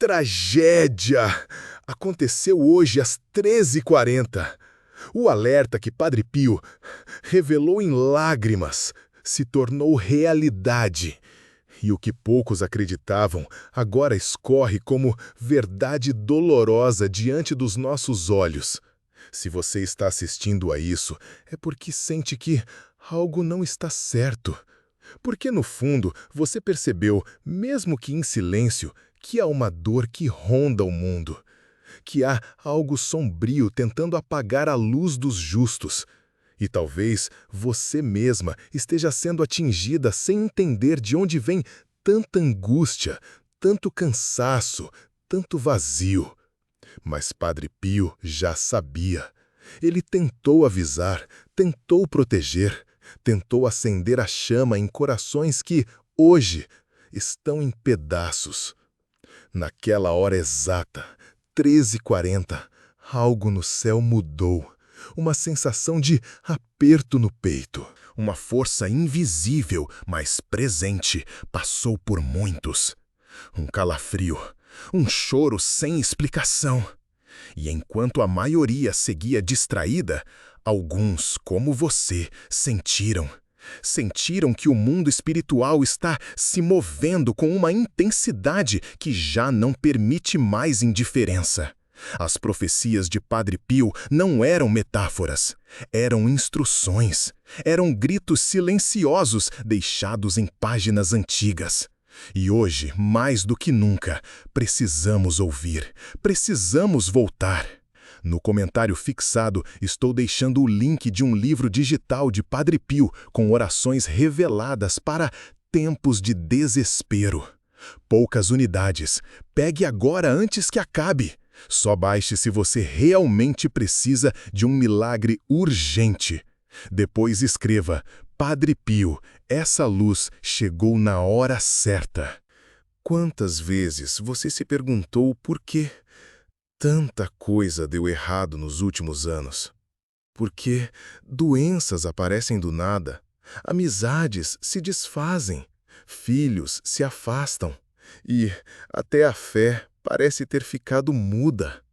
tragédia! Aconteceu hoje às 13h40. O alerta que Padre Pio revelou em lágrimas se tornou realidade. E o que poucos acreditavam agora escorre como verdade dolorosa diante dos nossos olhos. Se você está assistindo a isso, é porque sente que algo não está certo. Porque, no fundo, você percebeu, mesmo que em silêncio, que há uma dor que ronda o mundo. Que há algo sombrio tentando apagar a luz dos justos. E talvez você mesma esteja sendo atingida sem entender de onde vem tanta angústia, tanto cansaço, tanto vazio. Mas Padre Pio já sabia. Ele tentou avisar, tentou proteger, tentou acender a chama em corações que, hoje, estão em pedaços. Naquela hora exata, 13h40, algo no céu mudou. Uma sensação de aperto no peito. Uma força invisível, mas presente, passou por muitos. Um calafrio, um choro sem explicação. E enquanto a maioria seguia distraída, alguns, como você, sentiram. Sentiram que o mundo espiritual está se movendo com uma intensidade que já não permite mais indiferença. As profecias de Padre Pio não eram metáforas, eram instruções, eram gritos silenciosos deixados em páginas antigas. E hoje, mais do que nunca, precisamos ouvir, precisamos voltar. No comentário fixado, estou deixando o link de um livro digital de Padre Pio com orações reveladas para tempos de desespero. Poucas unidades. Pegue agora antes que acabe. Só baixe se você realmente precisa de um milagre urgente. Depois escreva: Padre Pio, essa luz chegou na hora certa. Quantas vezes você se perguntou por quê? Tanta coisa deu errado nos últimos anos. Por que doenças aparecem do nada, amizades se desfazem, filhos se afastam e até a fé parece ter ficado muda.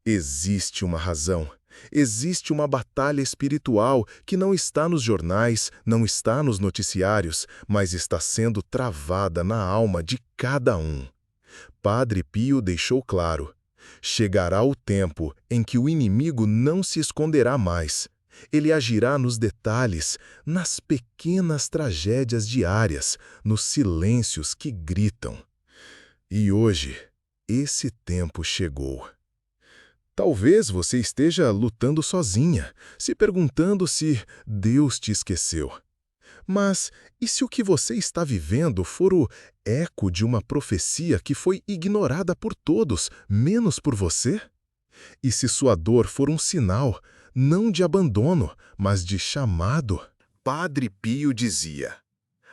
Existe uma razão, existe uma batalha espiritual que não está nos jornais, não está nos noticiários, mas está sendo travada na alma de cada um. Padre Pio deixou claro: chegará o tempo em que o inimigo não se esconderá mais. Ele agirá nos detalhes, nas pequenas tragédias diárias, nos silêncios que gritam. E hoje, esse tempo chegou. Talvez você esteja lutando sozinha, se perguntando se Deus te esqueceu. Mas e se o que você está vivendo for o eco de uma profecia que foi ignorada por todos, menos por você? E se sua dor for um sinal, não de abandono, mas de chamado? Padre Pio dizia: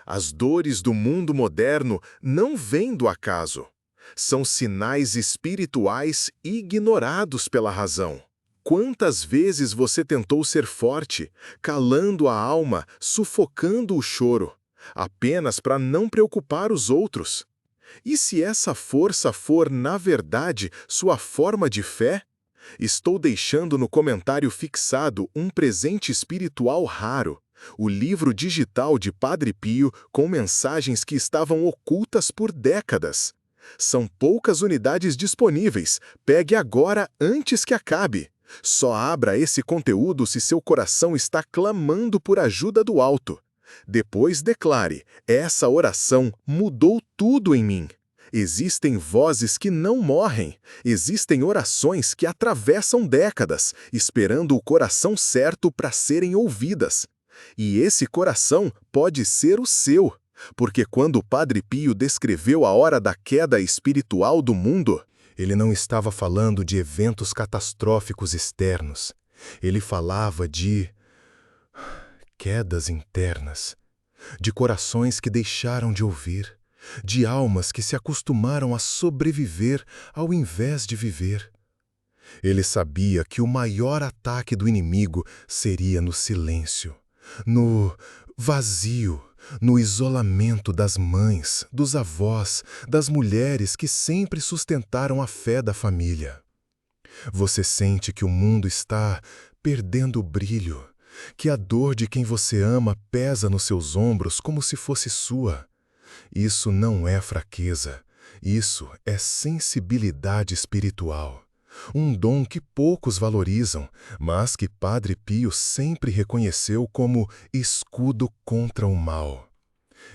as dores do mundo moderno não vêm do acaso. São sinais espirituais ignorados pela razão. Quantas vezes você tentou ser forte, calando a alma, sufocando o choro, apenas para não preocupar os outros? E se essa força for, na verdade, sua forma de fé? Estou deixando no comentário fixado um presente espiritual raro, o livro digital de Padre Pio com mensagens que estavam ocultas por décadas. São poucas unidades disponíveis, pegue agora antes que acabe. Só abra esse conteúdo se seu coração está clamando por ajuda do alto. Depois declare: essa oração mudou tudo em mim. Existem vozes que não morrem, existem orações que atravessam décadas, esperando o coração certo para serem ouvidas. E esse coração pode ser o seu, porque quando o Padre Pio descreveu a hora da queda espiritual do mundo, ele não estava falando de eventos catastróficos externos. Ele falava de quedas internas, de corações que deixaram de ouvir, de almas que se acostumaram a sobreviver ao invés de viver. Ele sabia que o maior ataque do inimigo seria no silêncio, no vazio, no isolamento das mães, dos avós, das mulheres que sempre sustentaram a fé da família. Você sente que o mundo está perdendo o brilho, que a dor de quem você ama pesa nos seus ombros como se fosse sua. Isso não é fraqueza, isso é sensibilidade espiritual. Um dom que poucos valorizam, mas que Padre Pio sempre reconheceu como escudo contra o mal.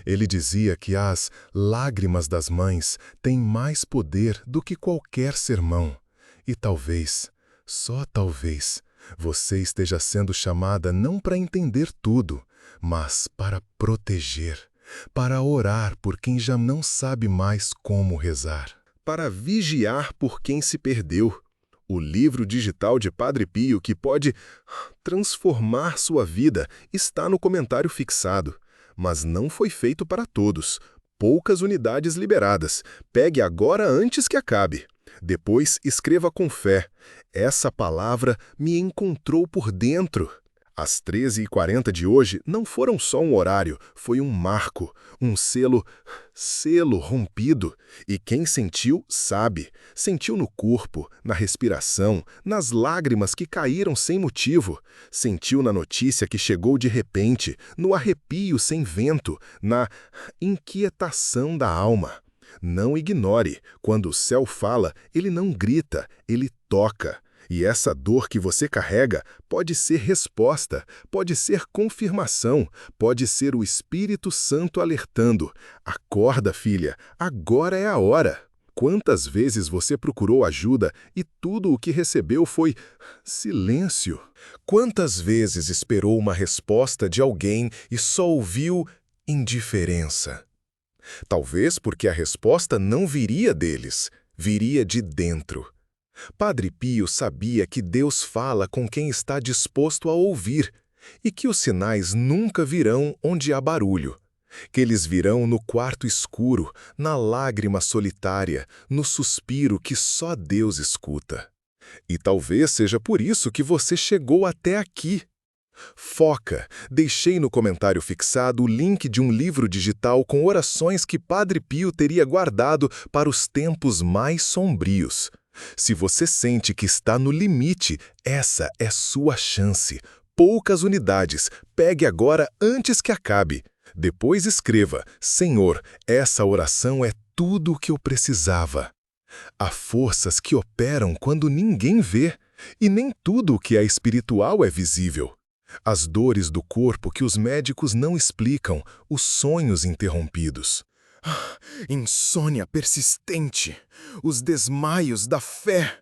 Ele dizia que as lágrimas das mães têm mais poder do que qualquer sermão. E talvez, só talvez, você esteja sendo chamada não para entender tudo, mas para proteger, para orar por quem já não sabe mais como rezar, para vigiar por quem se perdeu. O livro digital de Padre Pio que pode transformar sua vida está no comentário fixado, mas não foi feito para todos. Poucas unidades liberadas. Pegue agora antes que acabe. Depois escreva com fé. Essa palavra me encontrou por dentro. As 13h40 de hoje não foram só um horário, foi um marco, um selo rompido. E quem sentiu, sabe. Sentiu no corpo, na respiração, nas lágrimas que caíram sem motivo. Sentiu na notícia que chegou de repente, no arrepio sem vento, na inquietação da alma. Não ignore, quando o céu fala, ele não grita, ele toca. E essa dor que você carrega pode ser resposta, pode ser confirmação, pode ser o Espírito Santo alertando. Acorda, filha, agora é a hora. Quantas vezes você procurou ajuda e tudo o que recebeu foi silêncio? Quantas vezes esperou uma resposta de alguém e só ouviu indiferença? Talvez porque a resposta não viria deles, viria de dentro. Padre Pio sabia que Deus fala com quem está disposto a ouvir e que os sinais nunca virão onde há barulho, que eles virão no quarto escuro, na lágrima solitária, no suspiro que só Deus escuta. E talvez seja por isso que você chegou até aqui. Foca! Deixei no comentário fixado o link de um livro digital com orações que Padre Pio teria guardado para os tempos mais sombrios. Se você sente que está no limite, essa é sua chance. Poucas unidades. Pegue agora antes que acabe. Depois escreva: Senhor, essa oração é tudo o que eu precisava. Há forças que operam quando ninguém vê, e nem tudo o que é espiritual é visível. As dores do corpo que os médicos não explicam, os sonhos interrompidos. Insônia persistente, os desmaios da fé.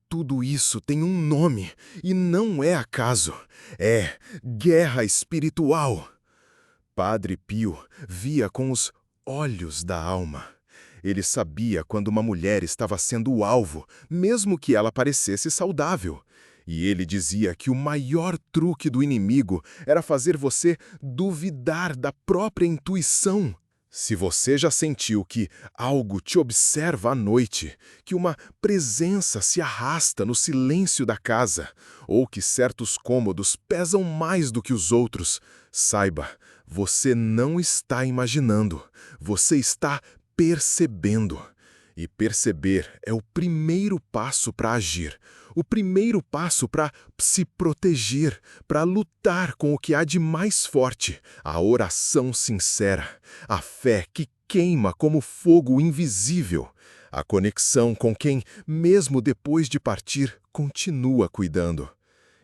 Tudo isso tem um nome e não é acaso. É guerra espiritual. Padre Pio via com os olhos da alma. Ele sabia quando uma mulher estava sendo o alvo, mesmo que ela parecesse saudável. E ele dizia que o maior truque do inimigo era fazer você duvidar da própria intuição. Se você já sentiu que algo te observa à noite, que uma presença se arrasta no silêncio da casa, ou que certos cômodos pesam mais do que os outros, saiba, você não está imaginando, você está percebendo. E perceber é o primeiro passo para agir, o primeiro passo para se proteger, para lutar com o que há de mais forte, a oração sincera, a fé que queima como fogo invisível, a conexão com quem, mesmo depois de partir, continua cuidando.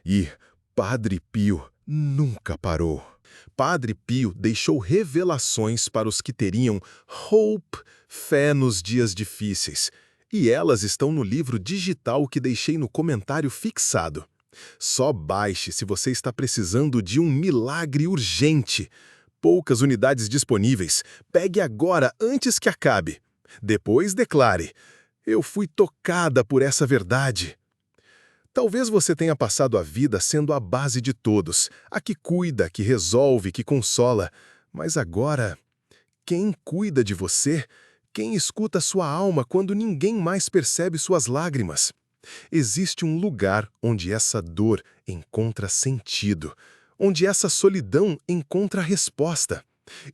E Padre Pio nunca parou. Padre Pio deixou revelações para os que teriam hope, fé nos dias difíceis, e elas estão no livro digital que deixei no comentário fixado. Só baixe se você está precisando de um milagre urgente. Poucas unidades disponíveis. Pegue agora antes que acabe. Depois declare: eu fui tocada por essa verdade. Talvez você tenha passado a vida sendo a base de todos, a que cuida, que resolve, que consola. Mas agora, quem cuida de você? Quem escuta sua alma quando ninguém mais percebe suas lágrimas? Existe um lugar onde essa dor encontra sentido, onde essa solidão encontra resposta.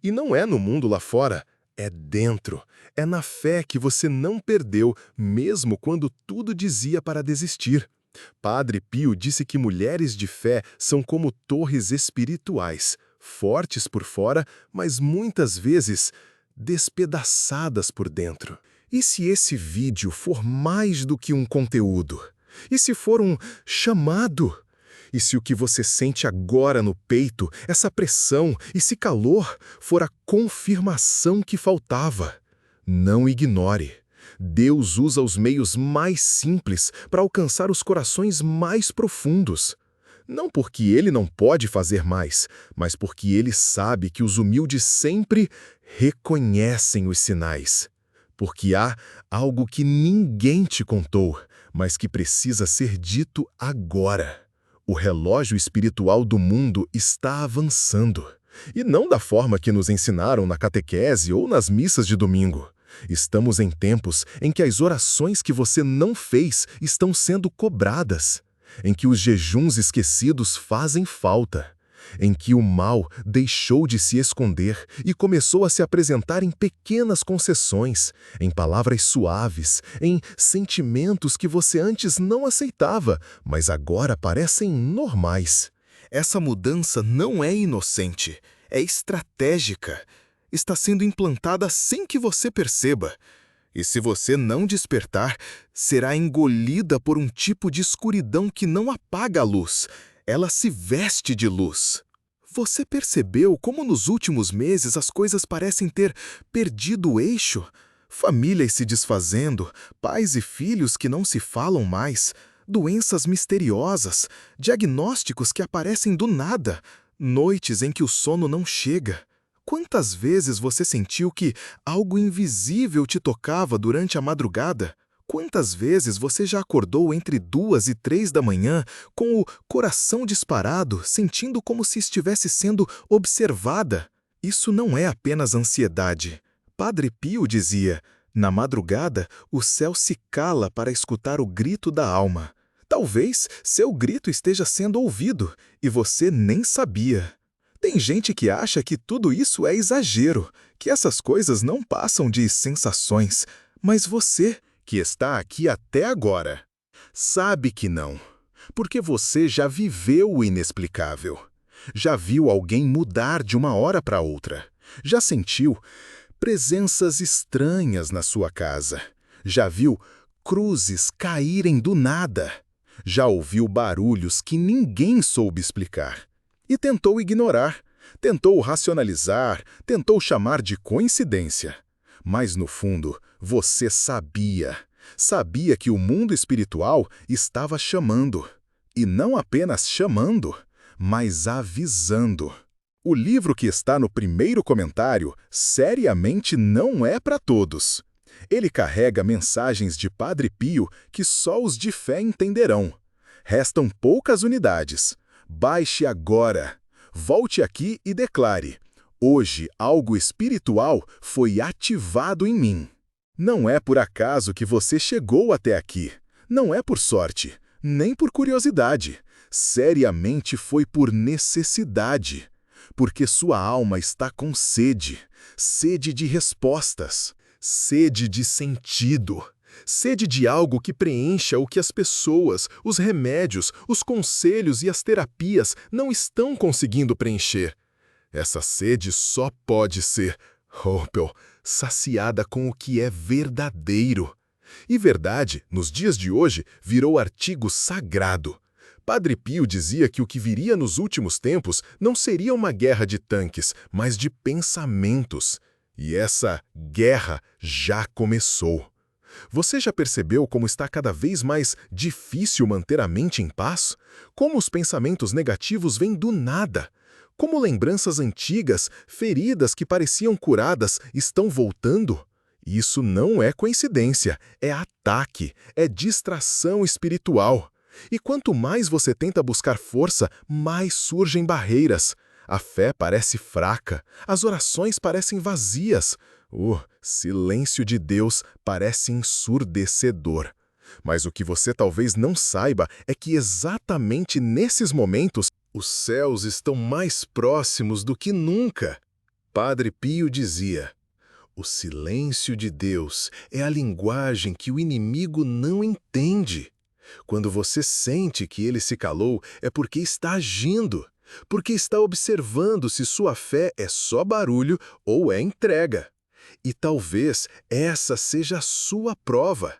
E não é no mundo lá fora, é dentro. É na fé que você não perdeu, mesmo quando tudo dizia para desistir. Padre Pio disse que mulheres de fé são como torres espirituais, fortes por fora, mas muitas vezes despedaçadas por dentro. E se esse vídeo for mais do que um conteúdo? E se for um chamado? E se o que você sente agora no peito, essa pressão, esse calor, for a confirmação que faltava? Não ignore. Deus usa os meios mais simples para alcançar os corações mais profundos. Não porque Ele não pode fazer mais, mas porque Ele sabe que os humildes sempre reconhecem os sinais. Porque há algo que ninguém te contou, mas que precisa ser dito agora. O relógio espiritual do mundo está avançando. E não da forma que nos ensinaram na catequese ou nas missas de domingo. Estamos em tempos em que as orações que você não fez estão sendo cobradas, em que os jejuns esquecidos fazem falta, em que o mal deixou de se esconder e começou a se apresentar em pequenas concessões, em palavras suaves, em sentimentos que você antes não aceitava, mas agora parecem normais. Essa mudança não é inocente, é estratégica. Está sendo implantada sem que você perceba. E se você não despertar, será engolida por um tipo de escuridão que não apaga a luz. Ela se veste de luz. Você percebeu como nos últimos meses as coisas parecem ter perdido o eixo? Famílias se desfazendo, pais e filhos que não se falam mais, doenças misteriosas, diagnósticos que aparecem do nada, noites em que o sono não chega. Quantas vezes você sentiu que algo invisível te tocava durante a madrugada? Quantas vezes você já acordou entre 2 e 3 da manhã com o coração disparado, sentindo como se estivesse sendo observada? Isso não é apenas ansiedade. Padre Pio dizia, na madrugada, o céu se cala para escutar o grito da alma. Talvez seu grito esteja sendo ouvido e você nem sabia. Tem gente que acha que tudo isso é exagero, que essas coisas não passam de sensações, mas você, que está aqui até agora, sabe que não, porque você já viveu o inexplicável. Já viu alguém mudar de uma hora para outra. Já sentiu presenças estranhas na sua casa. Já viu cruzes caírem do nada. Já ouviu barulhos que ninguém soube explicar. E tentou ignorar, tentou racionalizar, tentou chamar de coincidência. Mas, no fundo, você sabia. Sabia que o mundo espiritual estava chamando. E não apenas chamando, mas avisando. O livro que está no primeiro comentário, seriamente não é para todos. Ele carrega mensagens de Padre Pio que só os de fé entenderão. Restam poucas unidades. Baixe agora. Volte aqui e declare: hoje algo espiritual foi ativado em mim. Não é por acaso que você chegou até aqui. Não é por sorte, nem por curiosidade. Seriamente foi por necessidade. Porque sua alma está com sede. Sede de respostas. Sede de sentido. Sede de algo que preencha o que as pessoas, os remédios, os conselhos e as terapias não estão conseguindo preencher. Essa sede só pode ser, saciada com o que é verdadeiro. E verdade, nos dias de hoje, virou artigo sagrado. Padre Pio dizia que o que viria nos últimos tempos não seria uma guerra de tanques, mas de pensamentos. E essa guerra já começou. Você já percebeu como está cada vez mais difícil manter a mente em paz? Como os pensamentos negativos vêm do nada? Como lembranças antigas, feridas que pareciam curadas, estão voltando? Isso não é coincidência, é ataque, é distração espiritual. E quanto mais você tenta buscar força, mais surgem barreiras. A fé parece fraca, as orações parecem vazias. O silêncio de Deus parece ensurdecedor. Mas o que você talvez não saiba é que exatamente nesses momentos, os céus estão mais próximos do que nunca. Padre Pio dizia: o silêncio de Deus é a linguagem que o inimigo não entende. Quando você sente que ele se calou, é porque está agindo, porque está observando se sua fé é só barulho ou é entrega. E talvez essa seja a sua prova.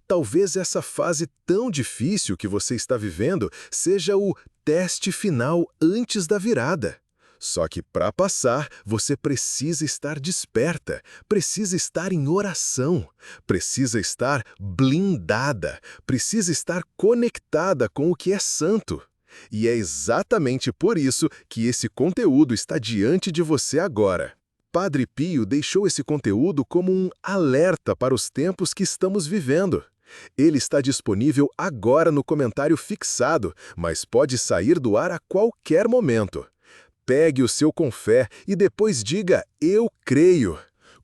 Talvez essa fase tão difícil que você está vivendo seja o teste final antes da virada. Só que para passar, você precisa estar desperta, precisa estar em oração, precisa estar blindada, precisa estar conectada com o que é santo. E é exatamente por isso que esse conteúdo está diante de você agora. Padre Pio deixou esse conteúdo como um alerta para os tempos que estamos vivendo. Ele está disponível agora no comentário fixado, mas pode sair do ar a qualquer momento. Pegue o seu com fé e depois diga: eu creio.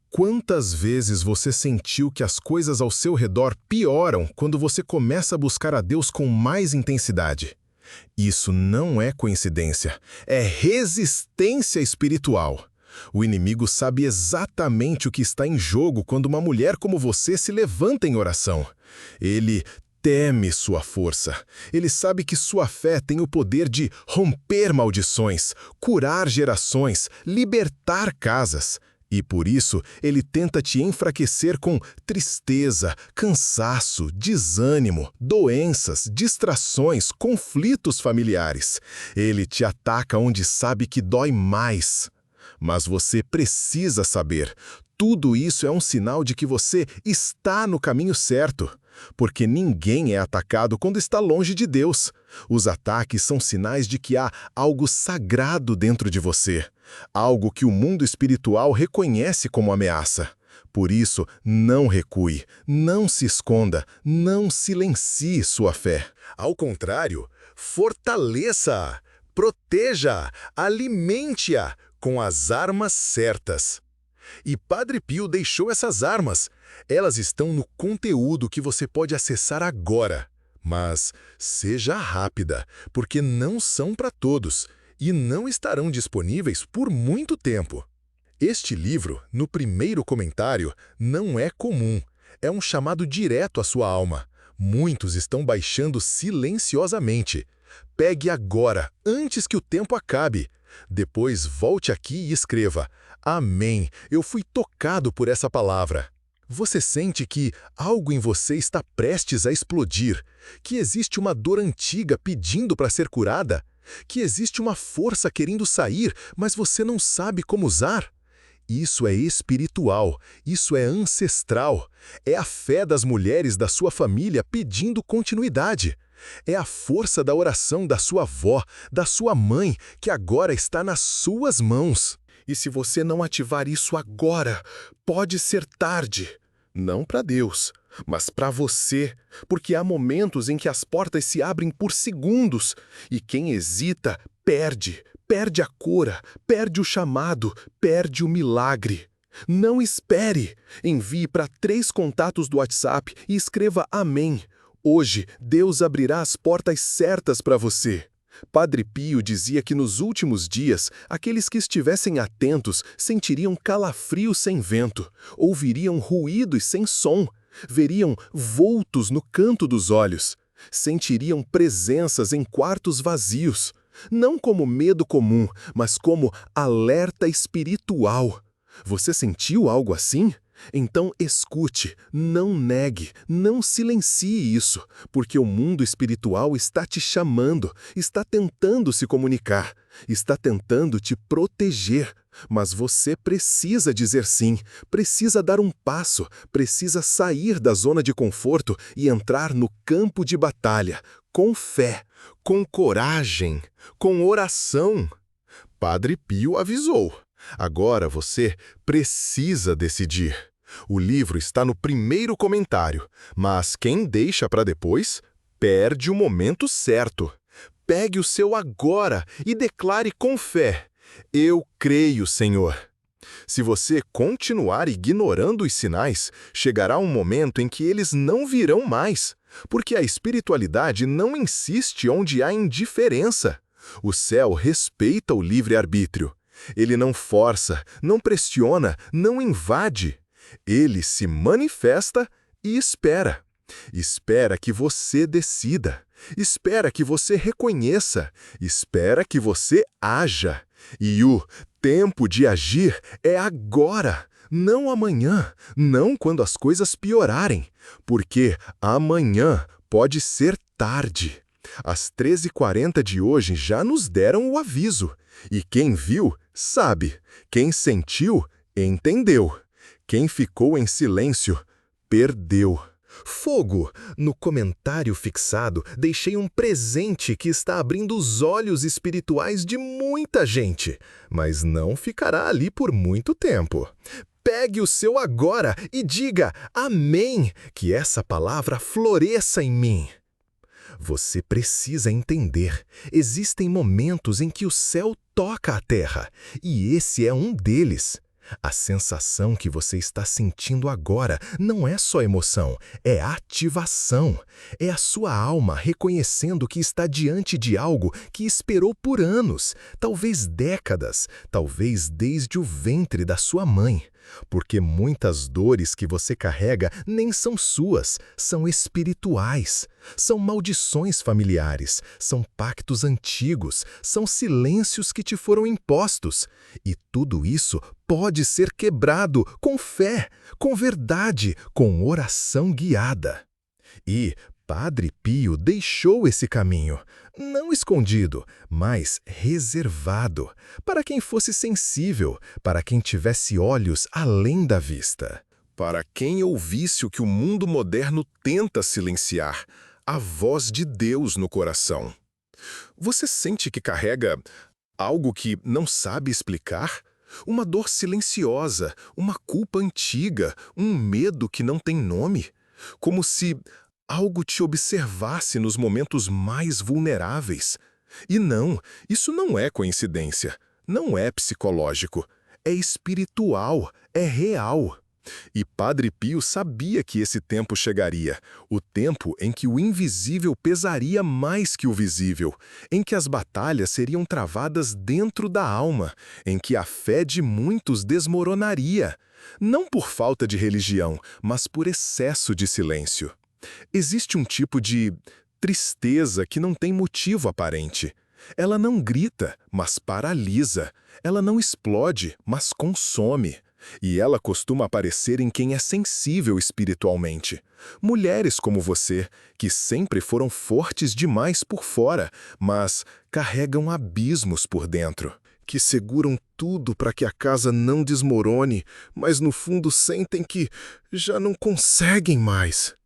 Quantas vezes você sentiu que as coisas ao seu redor pioram quando você começa a buscar a Deus com mais intensidade? Isso não é coincidência, é resistência espiritual. O inimigo sabe exatamente o que está em jogo quando uma mulher como você se levanta em oração. Ele teme sua força. Ele sabe que sua fé tem o poder de romper maldições, curar gerações, libertar casas. E por isso, ele tenta te enfraquecer com tristeza, cansaço, desânimo, doenças, distrações, conflitos familiares. Ele te ataca onde sabe que dói mais. Mas você precisa saber, tudo isso é um sinal de que você está no caminho certo. Porque ninguém é atacado quando está longe de Deus. Os ataques são sinais de que há algo sagrado dentro de você, algo que o mundo espiritual reconhece como ameaça. Por isso, não recue, não se esconda, não silencie sua fé. Ao contrário, fortaleça-a, proteja-a, alimente-a com as armas certas. E Padre Pio deixou essas armas. Elas estão no conteúdo que você pode acessar agora. Mas seja rápida, porque não são para todos e não estarão disponíveis por muito tempo. Este livro, no primeiro comentário, não é comum. É um chamado direto à sua alma. Muitos estão baixando silenciosamente. Pegue agora, antes que o tempo acabe. Depois volte aqui e escreva: Amém, eu fui tocado por essa palavra. Você sente que algo em você está prestes a explodir, que existe uma dor antiga pedindo para ser curada, que existe uma força querendo sair, mas você não sabe como usar? Isso é espiritual, isso é ancestral, é a fé das mulheres da sua família pedindo continuidade. É a força da oração da sua avó, da sua mãe, que agora está nas suas mãos. E se você não ativar isso agora, pode ser tarde. Não para Deus, mas para você, porque há momentos em que as portas se abrem por segundos, e quem hesita perde a cura, perde o chamado, perde o milagre. Não espere. Envie para 3 contatos do WhatsApp e escreva Amém. Hoje, Deus abrirá as portas certas para você. Padre Pio dizia que nos últimos dias, aqueles que estivessem atentos sentiriam calafrios sem vento, ouviriam ruídos sem som, veriam vultos no canto dos olhos, sentiriam presenças em quartos vazios, não como medo comum, mas como alerta espiritual. Você sentiu algo assim? Então escute, não negue, não silencie isso, porque o mundo espiritual está te chamando, está tentando se comunicar, está tentando te proteger. Mas você precisa dizer sim, precisa dar um passo, precisa sair da zona de conforto e entrar no campo de batalha, com fé, com coragem, com oração. Padre Pio avisou. Agora você precisa decidir. O livro está no primeiro comentário, mas quem deixa para depois, perde o momento certo. Pegue o seu agora e declare com fé: Eu creio, Senhor. Se você continuar ignorando os sinais, chegará um momento em que eles não virão mais, porque a espiritualidade não insiste onde há indiferença. O céu respeita o livre-arbítrio. Ele não força, não pressiona, não invade. Ele se manifesta e espera. Espera que você decida. Espera que você reconheça. Espera que você haja. E o tempo de agir é agora, não amanhã, não quando as coisas piorarem, porque amanhã pode ser tarde. As 13h40 de hoje já nos deram o aviso. E quem viu, sabe. Quem sentiu, entendeu. Quem ficou em silêncio, perdeu. Fogo! No comentário fixado, deixei um presente que está abrindo os olhos espirituais de muita gente, mas não ficará ali por muito tempo. Pegue o seu agora e diga amém, que essa palavra floresça em mim. Você precisa entender, existem momentos em que o céu toca a terra, e esse é um deles. A sensação que você está sentindo agora não é só emoção, é ativação. É a sua alma reconhecendo que está diante de algo que esperou por anos, talvez décadas, talvez desde o ventre da sua mãe. Porque muitas dores que você carrega nem são suas, são espirituais. São maldições familiares, são pactos antigos, são silêncios que te foram impostos. E tudo isso pode ser quebrado com fé, com verdade, com oração guiada. E Padre Pio deixou esse caminho, não escondido, mas reservado, para quem fosse sensível, para quem tivesse olhos além da vista. Para quem ouvisse o que o mundo moderno tenta silenciar, a voz de Deus no coração. Você sente que carrega algo que não sabe explicar? Uma dor silenciosa, uma culpa antiga, um medo que não tem nome? Como se algo te observasse nos momentos mais vulneráveis. E não, isso não é coincidência, não é psicológico, é espiritual, é real. E Padre Pio sabia que esse tempo chegaria, o tempo em que o invisível pesaria mais que o visível, em que as batalhas seriam travadas dentro da alma, em que a fé de muitos desmoronaria, não por falta de religião, mas por excesso de silêncio. Existe um tipo de tristeza que não tem motivo aparente. Ela não grita, mas paralisa. Ela não explode, mas consome. E ela costuma aparecer em quem é sensível espiritualmente. Mulheres como você, que sempre foram fortes demais por fora, mas carregam abismos por dentro. Que seguram tudo para que a casa não desmorone, mas no fundo sentem que já não conseguem mais.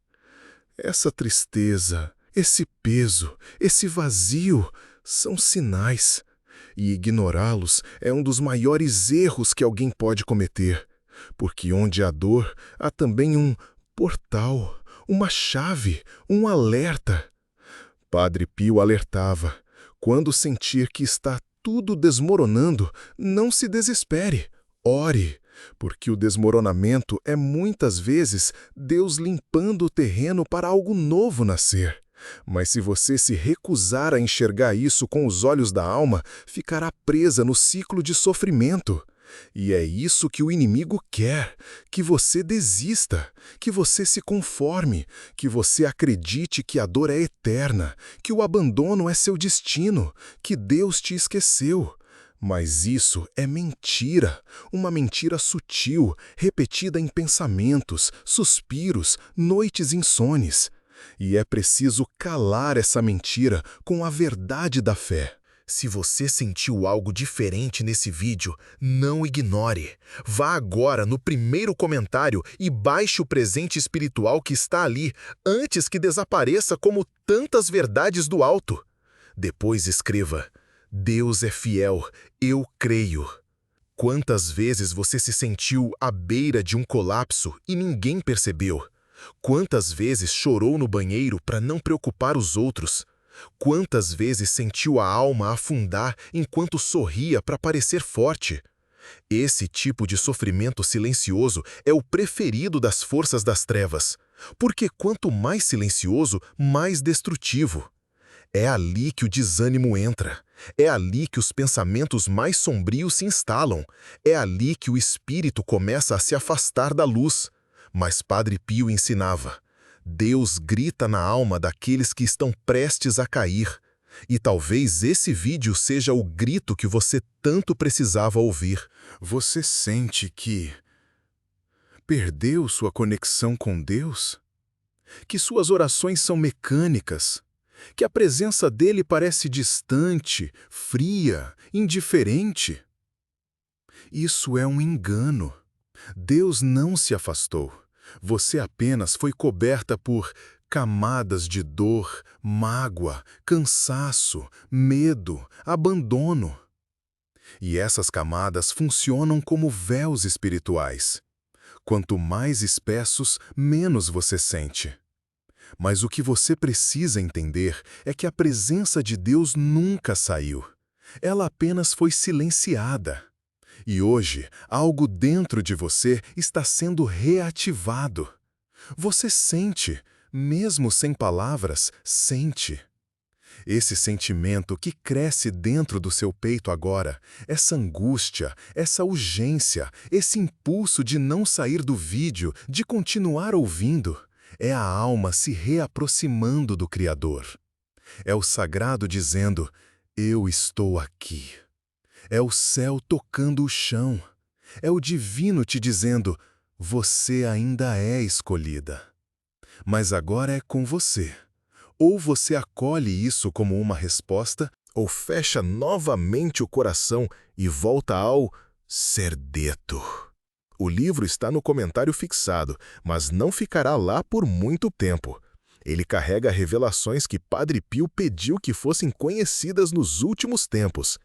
Essa tristeza, esse peso, esse vazio são sinais. E ignorá-los é um dos maiores erros que alguém pode cometer. Porque onde há dor, há também um portal, uma chave, um alerta. Padre Pio alertava: quando sentir que está tudo desmoronando, não se desespere, ore. Porque o desmoronamento é muitas vezes Deus limpando o terreno para algo novo nascer. Mas se você se recusar a enxergar isso com os olhos da alma, ficará presa no ciclo de sofrimento. E é isso que o inimigo quer, que você desista, que você se conforme, que você acredite que a dor é eterna, que o abandono é seu destino, que Deus te esqueceu. Mas isso é mentira, uma mentira sutil, repetida em pensamentos, suspiros, noites insones. E é preciso calar essa mentira com a verdade da fé. Se você sentiu algo diferente nesse vídeo, não ignore. Vá agora no primeiro comentário e baixe o presente espiritual que está ali, antes que desapareça como tantas verdades do alto. Depois escreva: Deus é fiel, eu creio. Quantas vezes você se sentiu à beira de um colapso e ninguém percebeu? Quantas vezes chorou no banheiro para não preocupar os outros? Quantas vezes sentiu a alma afundar enquanto sorria para parecer forte? Esse tipo de sofrimento silencioso é o preferido das forças das trevas, porque quanto mais silencioso, mais destrutivo. É ali que o desânimo entra. É ali que os pensamentos mais sombrios se instalam. É ali que o espírito começa a se afastar da luz. Mas Padre Pio ensinava: Deus grita na alma daqueles que estão prestes a cair. E talvez esse vídeo seja o grito que você tanto precisava ouvir. Você sente que perdeu sua conexão com Deus? Que suas orações são mecânicas? Que a presença dele parece distante, fria, indiferente? Isso é um engano. Deus não se afastou. Você apenas foi coberta por camadas de dor, mágoa, cansaço, medo, abandono. E essas camadas funcionam como véus espirituais. Quanto mais espessos, menos você sente. Mas o que você precisa entender é que a presença de Deus nunca saiu. Ela apenas foi silenciada. E hoje, algo dentro de você está sendo reativado. Você sente, mesmo sem palavras, sente. Esse sentimento que cresce dentro do seu peito agora, essa angústia, essa urgência, esse impulso de não sair do vídeo, de continuar ouvindo, é a alma se reaproximando do Criador. É o sagrado dizendo: eu estou aqui. É o céu tocando o chão. É o divino te dizendo: você ainda é escolhida. Mas agora é com você. Ou você acolhe isso como uma resposta, ou fecha novamente o coração e volta ao Serdeto. O livro está no comentário fixado, mas não ficará lá por muito tempo. Ele carrega revelações que Padre Pio pediu que fossem conhecidas nos últimos tempos.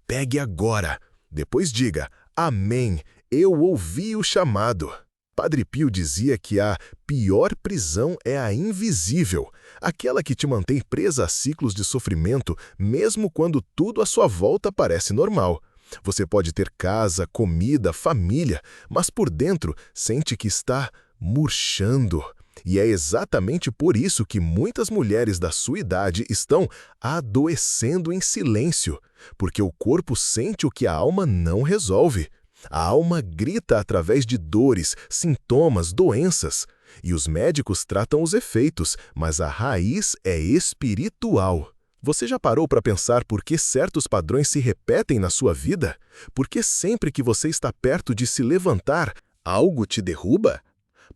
Pegue agora. Depois diga: Amém, eu ouvi o chamado. Padre Pio dizia que a pior prisão é a invisível, aquela que te mantém presa a ciclos de sofrimento, mesmo quando tudo à sua volta parece normal. Você pode ter casa, comida, família, mas por dentro sente que está murchando. E é exatamente por isso que muitas mulheres da sua idade estão adoecendo em silêncio, porque o corpo sente o que a alma não resolve. A alma grita através de dores, sintomas, doenças. E os médicos tratam os efeitos, mas a raiz é espiritual. Você já parou para pensar por que certos padrões se repetem na sua vida? Por que sempre que você está perto de se levantar, algo te derruba?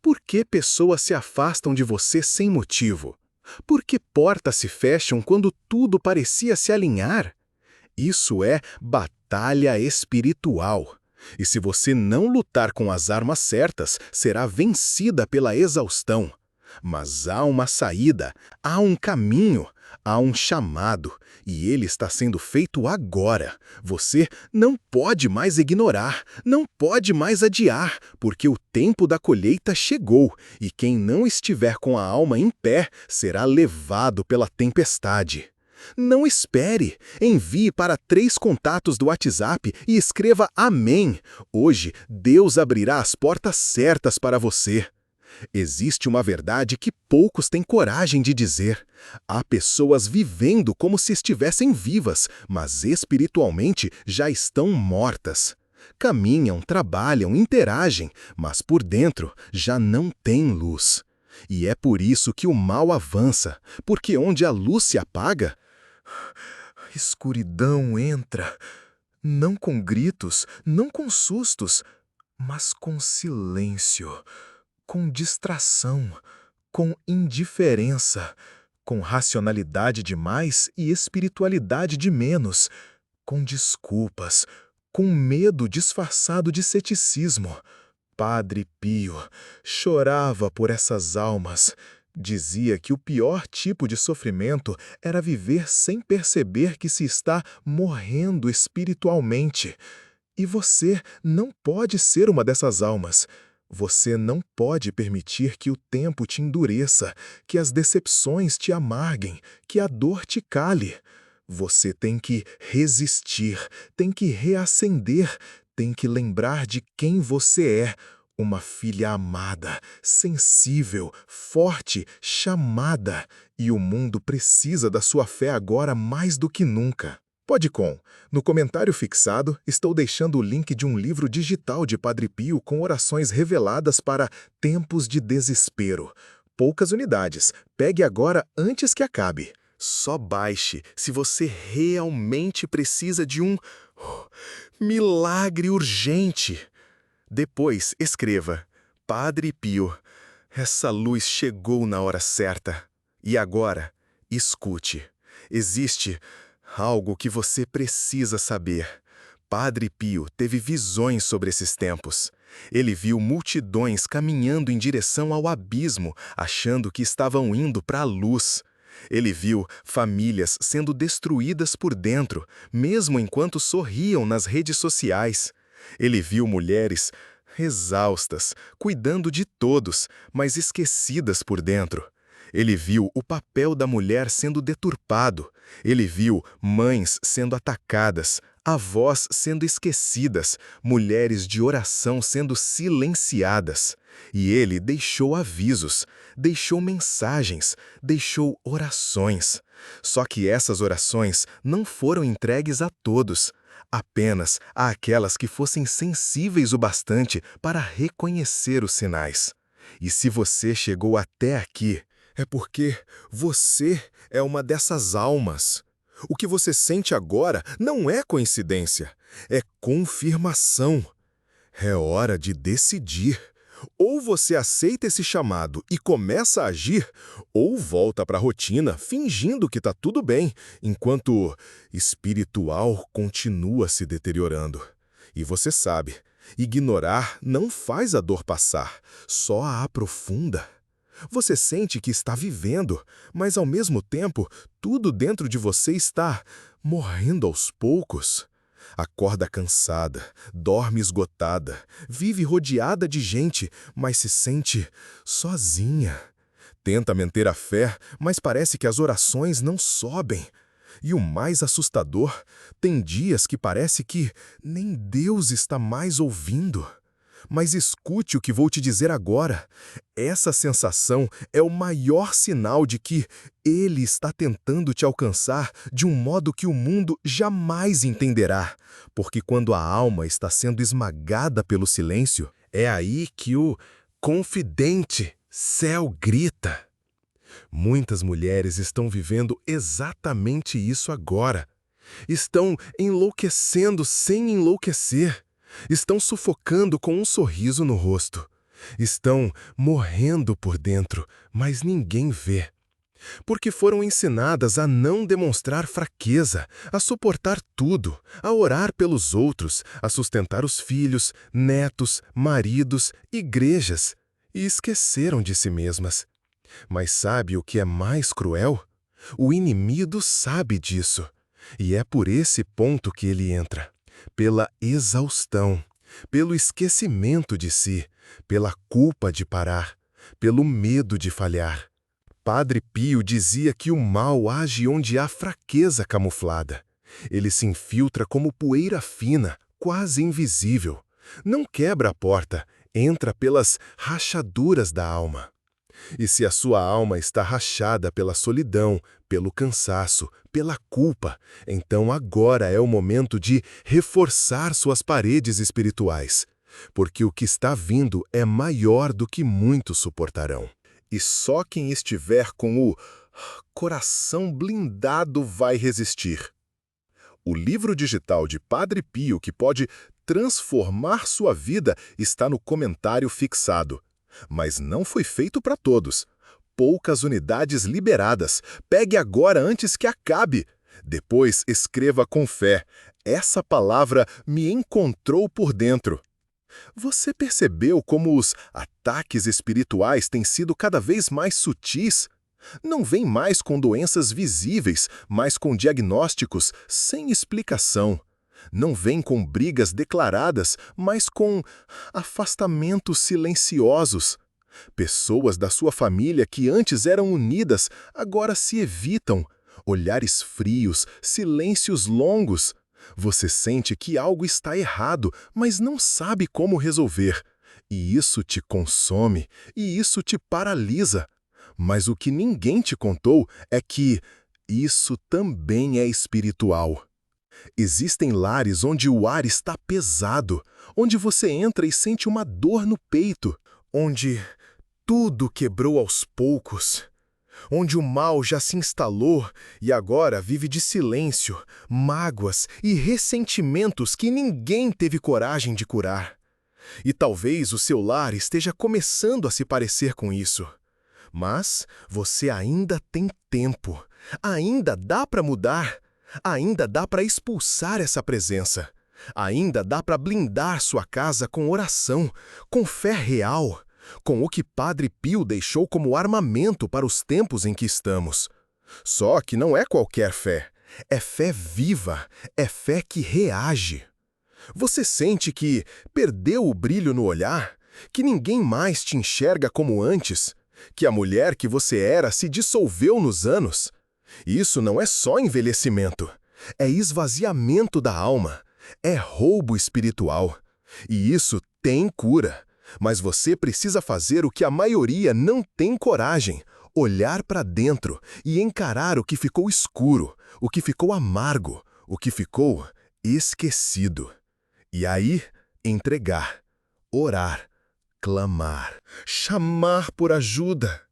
Por que pessoas se afastam de você sem motivo? Por que portas se fecham quando tudo parecia se alinhar? Isso é batalha espiritual. E se você não lutar com as armas certas, será vencida pela exaustão. Mas há uma saída, há um caminho, há um chamado, e ele está sendo feito agora. Você não pode mais ignorar, não pode mais adiar, porque o tempo da colheita chegou, e quem não estiver com a alma em pé será levado pela tempestade. Não espere. Envie para 3 contatos do WhatsApp e escreva Amém. Hoje, Deus abrirá as portas certas para você. Existe uma verdade que poucos têm coragem de dizer. Há pessoas vivendo como se estivessem vivas, mas espiritualmente já estão mortas. Caminham, trabalham, interagem, mas por dentro já não têm luz. E é por isso que o mal avança, porque onde a luz se apaga, escuridão entra, não com gritos, não com sustos, mas com silêncio, com distração, com indiferença, com racionalidade de mais e espiritualidade de menos, com desculpas, com medo disfarçado de ceticismo. Padre Pio chorava por essas almas. Dizia que o pior tipo de sofrimento era viver sem perceber que se está morrendo espiritualmente. E você não pode ser uma dessas almas. Você não pode permitir que o tempo te endureça, que as decepções te amarguem, que a dor te cale. Você tem que resistir, tem que reacender, tem que lembrar de quem você é, Uma filha amada, sensível, forte, chamada, e o mundo precisa da sua fé agora mais do que nunca. Pode.com. No comentário fixado, estou deixando o link de um livro digital de Padre Pio com orações reveladas para tempos de desespero. Poucas unidades. Pegue agora antes que acabe. Só baixe se você realmente precisa de um milagre urgente. Depois, escreva: Padre Pio, essa luz chegou na hora certa. E agora, escute. Existe algo que você precisa saber. Padre Pio teve visões sobre esses tempos. Ele viu multidões caminhando em direção ao abismo, achando que estavam indo para a luz. Ele viu famílias sendo destruídas por dentro, mesmo enquanto sorriam nas redes sociais. Ele viu mulheres exaustas, cuidando de todos, mas esquecidas por dentro. Ele viu o papel da mulher sendo deturpado. Ele viu mães sendo atacadas, avós sendo esquecidas, mulheres de oração sendo silenciadas. E ele deixou avisos, deixou mensagens, deixou orações. Só que essas orações não foram entregues a todos, apenas àquelas que fossem sensíveis o bastante para reconhecer os sinais. E se você chegou até aqui, é porque você é uma dessas almas. O que você sente agora não é coincidência, é confirmação. É hora de decidir. Ou você aceita esse chamado e começa a agir, ou volta para a rotina fingindo que está tudo bem, enquanto espiritual continua se deteriorando. E você sabe, ignorar não faz a dor passar, só a aprofunda. Você sente que está vivendo, mas ao mesmo tempo, tudo dentro de você está morrendo aos poucos. Acorda cansada, dorme esgotada, vive rodeada de gente, mas se sente sozinha. Tenta manter a fé, mas parece que as orações não sobem. E o mais assustador, tem dias que parece que nem Deus está mais ouvindo. Mas escute o que vou te dizer agora. Essa sensação é o maior sinal de que Ele está tentando te alcançar de um modo que o mundo jamais entenderá. Porque quando a alma está sendo esmagada pelo silêncio, é aí que o confidente céu grita. Muitas mulheres estão vivendo exatamente isso agora. Estão enlouquecendo sem enlouquecer. Estão sufocando com um sorriso no rosto. Estão morrendo por dentro, mas ninguém vê. Porque foram ensinadas a não demonstrar fraqueza, a suportar tudo, a orar pelos outros, a sustentar os filhos, netos, maridos, igrejas, e esqueceram de si mesmas. Mas sabe o que é mais cruel? O inimigo sabe disso, e é por esse ponto que ele entra. Pela exaustão, pelo esquecimento de si, pela culpa de parar, pelo medo de falhar. Padre Pio dizia que o mal age onde há fraqueza camuflada. Ele se infiltra como poeira fina, quase invisível. Não quebra a porta, entra pelas rachaduras da alma. E se a sua alma está rachada pela solidão, pelo cansaço, pela culpa, então agora é o momento de reforçar suas paredes espirituais, porque o que está vindo é maior do que muitos suportarão. E só quem estiver com o coração blindado vai resistir. O livro digital de Padre Pio que pode transformar sua vida está no comentário fixado. Mas não foi feito para todos. Poucas unidades liberadas. Pegue agora antes que acabe. Depois escreva com fé. Essa palavra me encontrou por dentro. Você percebeu como os ataques espirituais têm sido cada vez mais sutis? Não vem mais com doenças visíveis, mas com diagnósticos sem explicação. Não vem com brigas declaradas, mas com afastamentos silenciosos. Pessoas da sua família que antes eram unidas, agora se evitam. Olhares frios, silêncios longos. Você sente que algo está errado, mas não sabe como resolver. E isso te consome, e isso te paralisa. Mas o que ninguém te contou é que isso também é espiritual. Existem lares onde o ar está pesado, onde você entra e sente uma dor no peito, onde tudo quebrou aos poucos, onde o mal já se instalou e agora vive de silêncio, mágoas e ressentimentos que ninguém teve coragem de curar. E talvez o seu lar esteja começando a se parecer com isso. Mas você ainda tem tempo, ainda dá para mudar, ainda dá para expulsar essa presença, ainda dá para blindar sua casa com oração, com fé real, com o que Padre Pio deixou como armamento para os tempos em que estamos. Só que não é qualquer fé, é fé viva, é fé que reage. Você sente que perdeu o brilho no olhar, que ninguém mais te enxerga como antes, que a mulher que você era se dissolveu nos anos? Isso não é só envelhecimento, é esvaziamento da alma, é roubo espiritual. E isso tem cura, mas você precisa fazer o que a maioria não tem coragem, olhar para dentro e encarar o que ficou escuro, o que ficou amargo, o que ficou esquecido. E aí, entregar, orar, clamar, chamar por ajuda.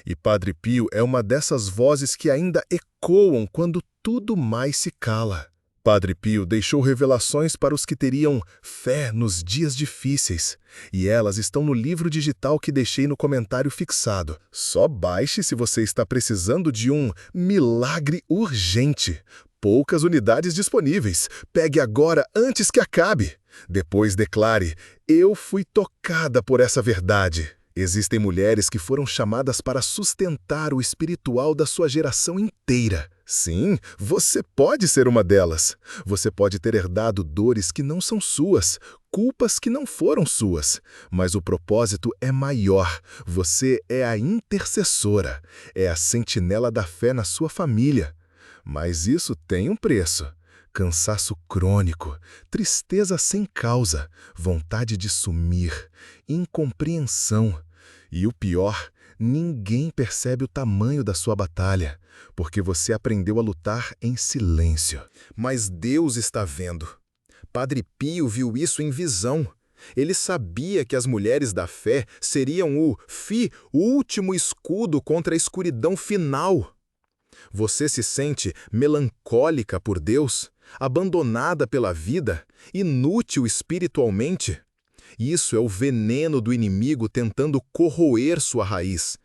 E Padre Pio é uma dessas vozes que ainda ecoam quando tudo mais se cala. Padre Pio deixou revelações para os que teriam fé nos dias difíceis, e elas estão no livro digital que deixei no comentário fixado. Só baixe se você está precisando de um milagre urgente. Poucas unidades disponíveis. Pegue agora antes que acabe. Depois declare: eu fui tocada por essa verdade. Existem mulheres que foram chamadas para sustentar o espiritual da sua geração inteira. Sim, você pode ser uma delas. Você pode ter herdado dores que não são suas, culpas que não foram suas. Mas o propósito é maior. Você é a intercessora, é a sentinela da fé na sua família. Mas isso tem um preço. Cansaço crônico, tristeza sem causa, vontade de sumir, incompreensão. E o pior, ninguém percebe o tamanho da sua batalha, porque você aprendeu a lutar em silêncio. Mas Deus está vendo. Padre Pio viu isso em visão. Ele sabia que as mulheres da fé seriam o último escudo contra a escuridão final. Você se sente melancólica por Deus, abandonada pela vida, inútil espiritualmente? Isso é o veneno do inimigo tentando corroer sua raiz.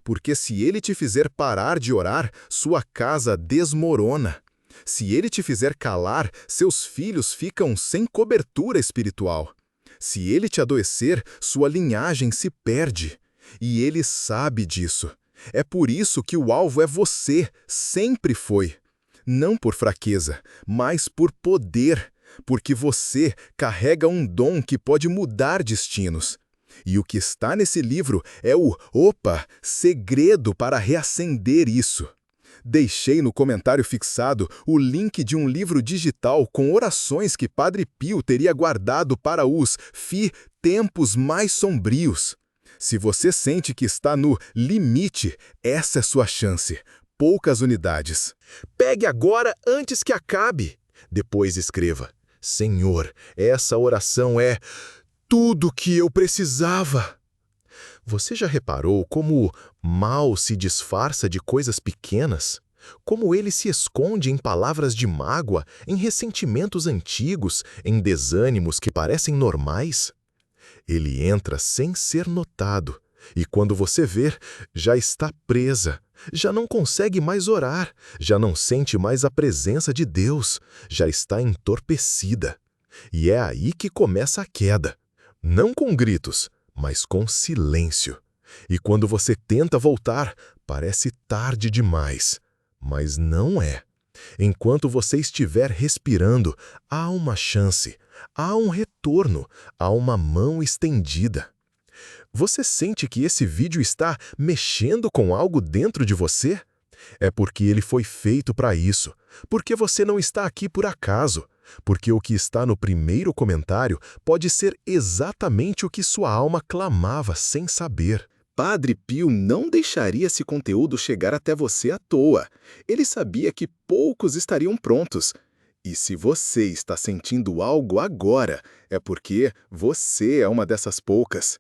Porque se ele te fizer parar de orar, sua casa desmorona. Se ele te fizer calar, seus filhos ficam sem cobertura espiritual. Se ele te adoecer, sua linhagem se perde. E ele sabe disso. É por isso que o alvo é você, sempre foi. Não por fraqueza, mas por poder, porque você carrega um dom que pode mudar destinos. E o que está nesse livro é o segredo para reacender isso. Deixei no comentário fixado o link de um livro digital com orações que Padre Pio teria guardado para os tempos mais sombrios. Se você sente que está no limite, essa é sua chance. Poucas unidades. Pegue agora antes que acabe. Depois escreva: Senhor, essa oração é tudo que eu precisava. Você já reparou como o mal se disfarça de coisas pequenas? Como ele se esconde em palavras de mágoa, em ressentimentos antigos, em desânimos que parecem normais? Ele entra sem ser notado, e quando você ver, já está presa, já não consegue mais orar, já não sente mais a presença de Deus, já está entorpecida. E é aí que começa a queda. Não com gritos, mas com silêncio. E quando você tenta voltar, parece tarde demais. Mas não é. Enquanto você estiver respirando, há uma chance, há um retorno, há uma mão estendida. Você sente que esse vídeo está mexendo com algo dentro de você? É porque ele foi feito para isso, porque você não está aqui por acaso. porque o que está no primeiro comentário pode ser exatamente o que sua alma clamava sem saber. Padre Pio não deixaria esse conteúdo chegar até você à toa. Ele sabia que poucos estariam prontos. E se você está sentindo algo agora, é porque você é uma dessas poucas.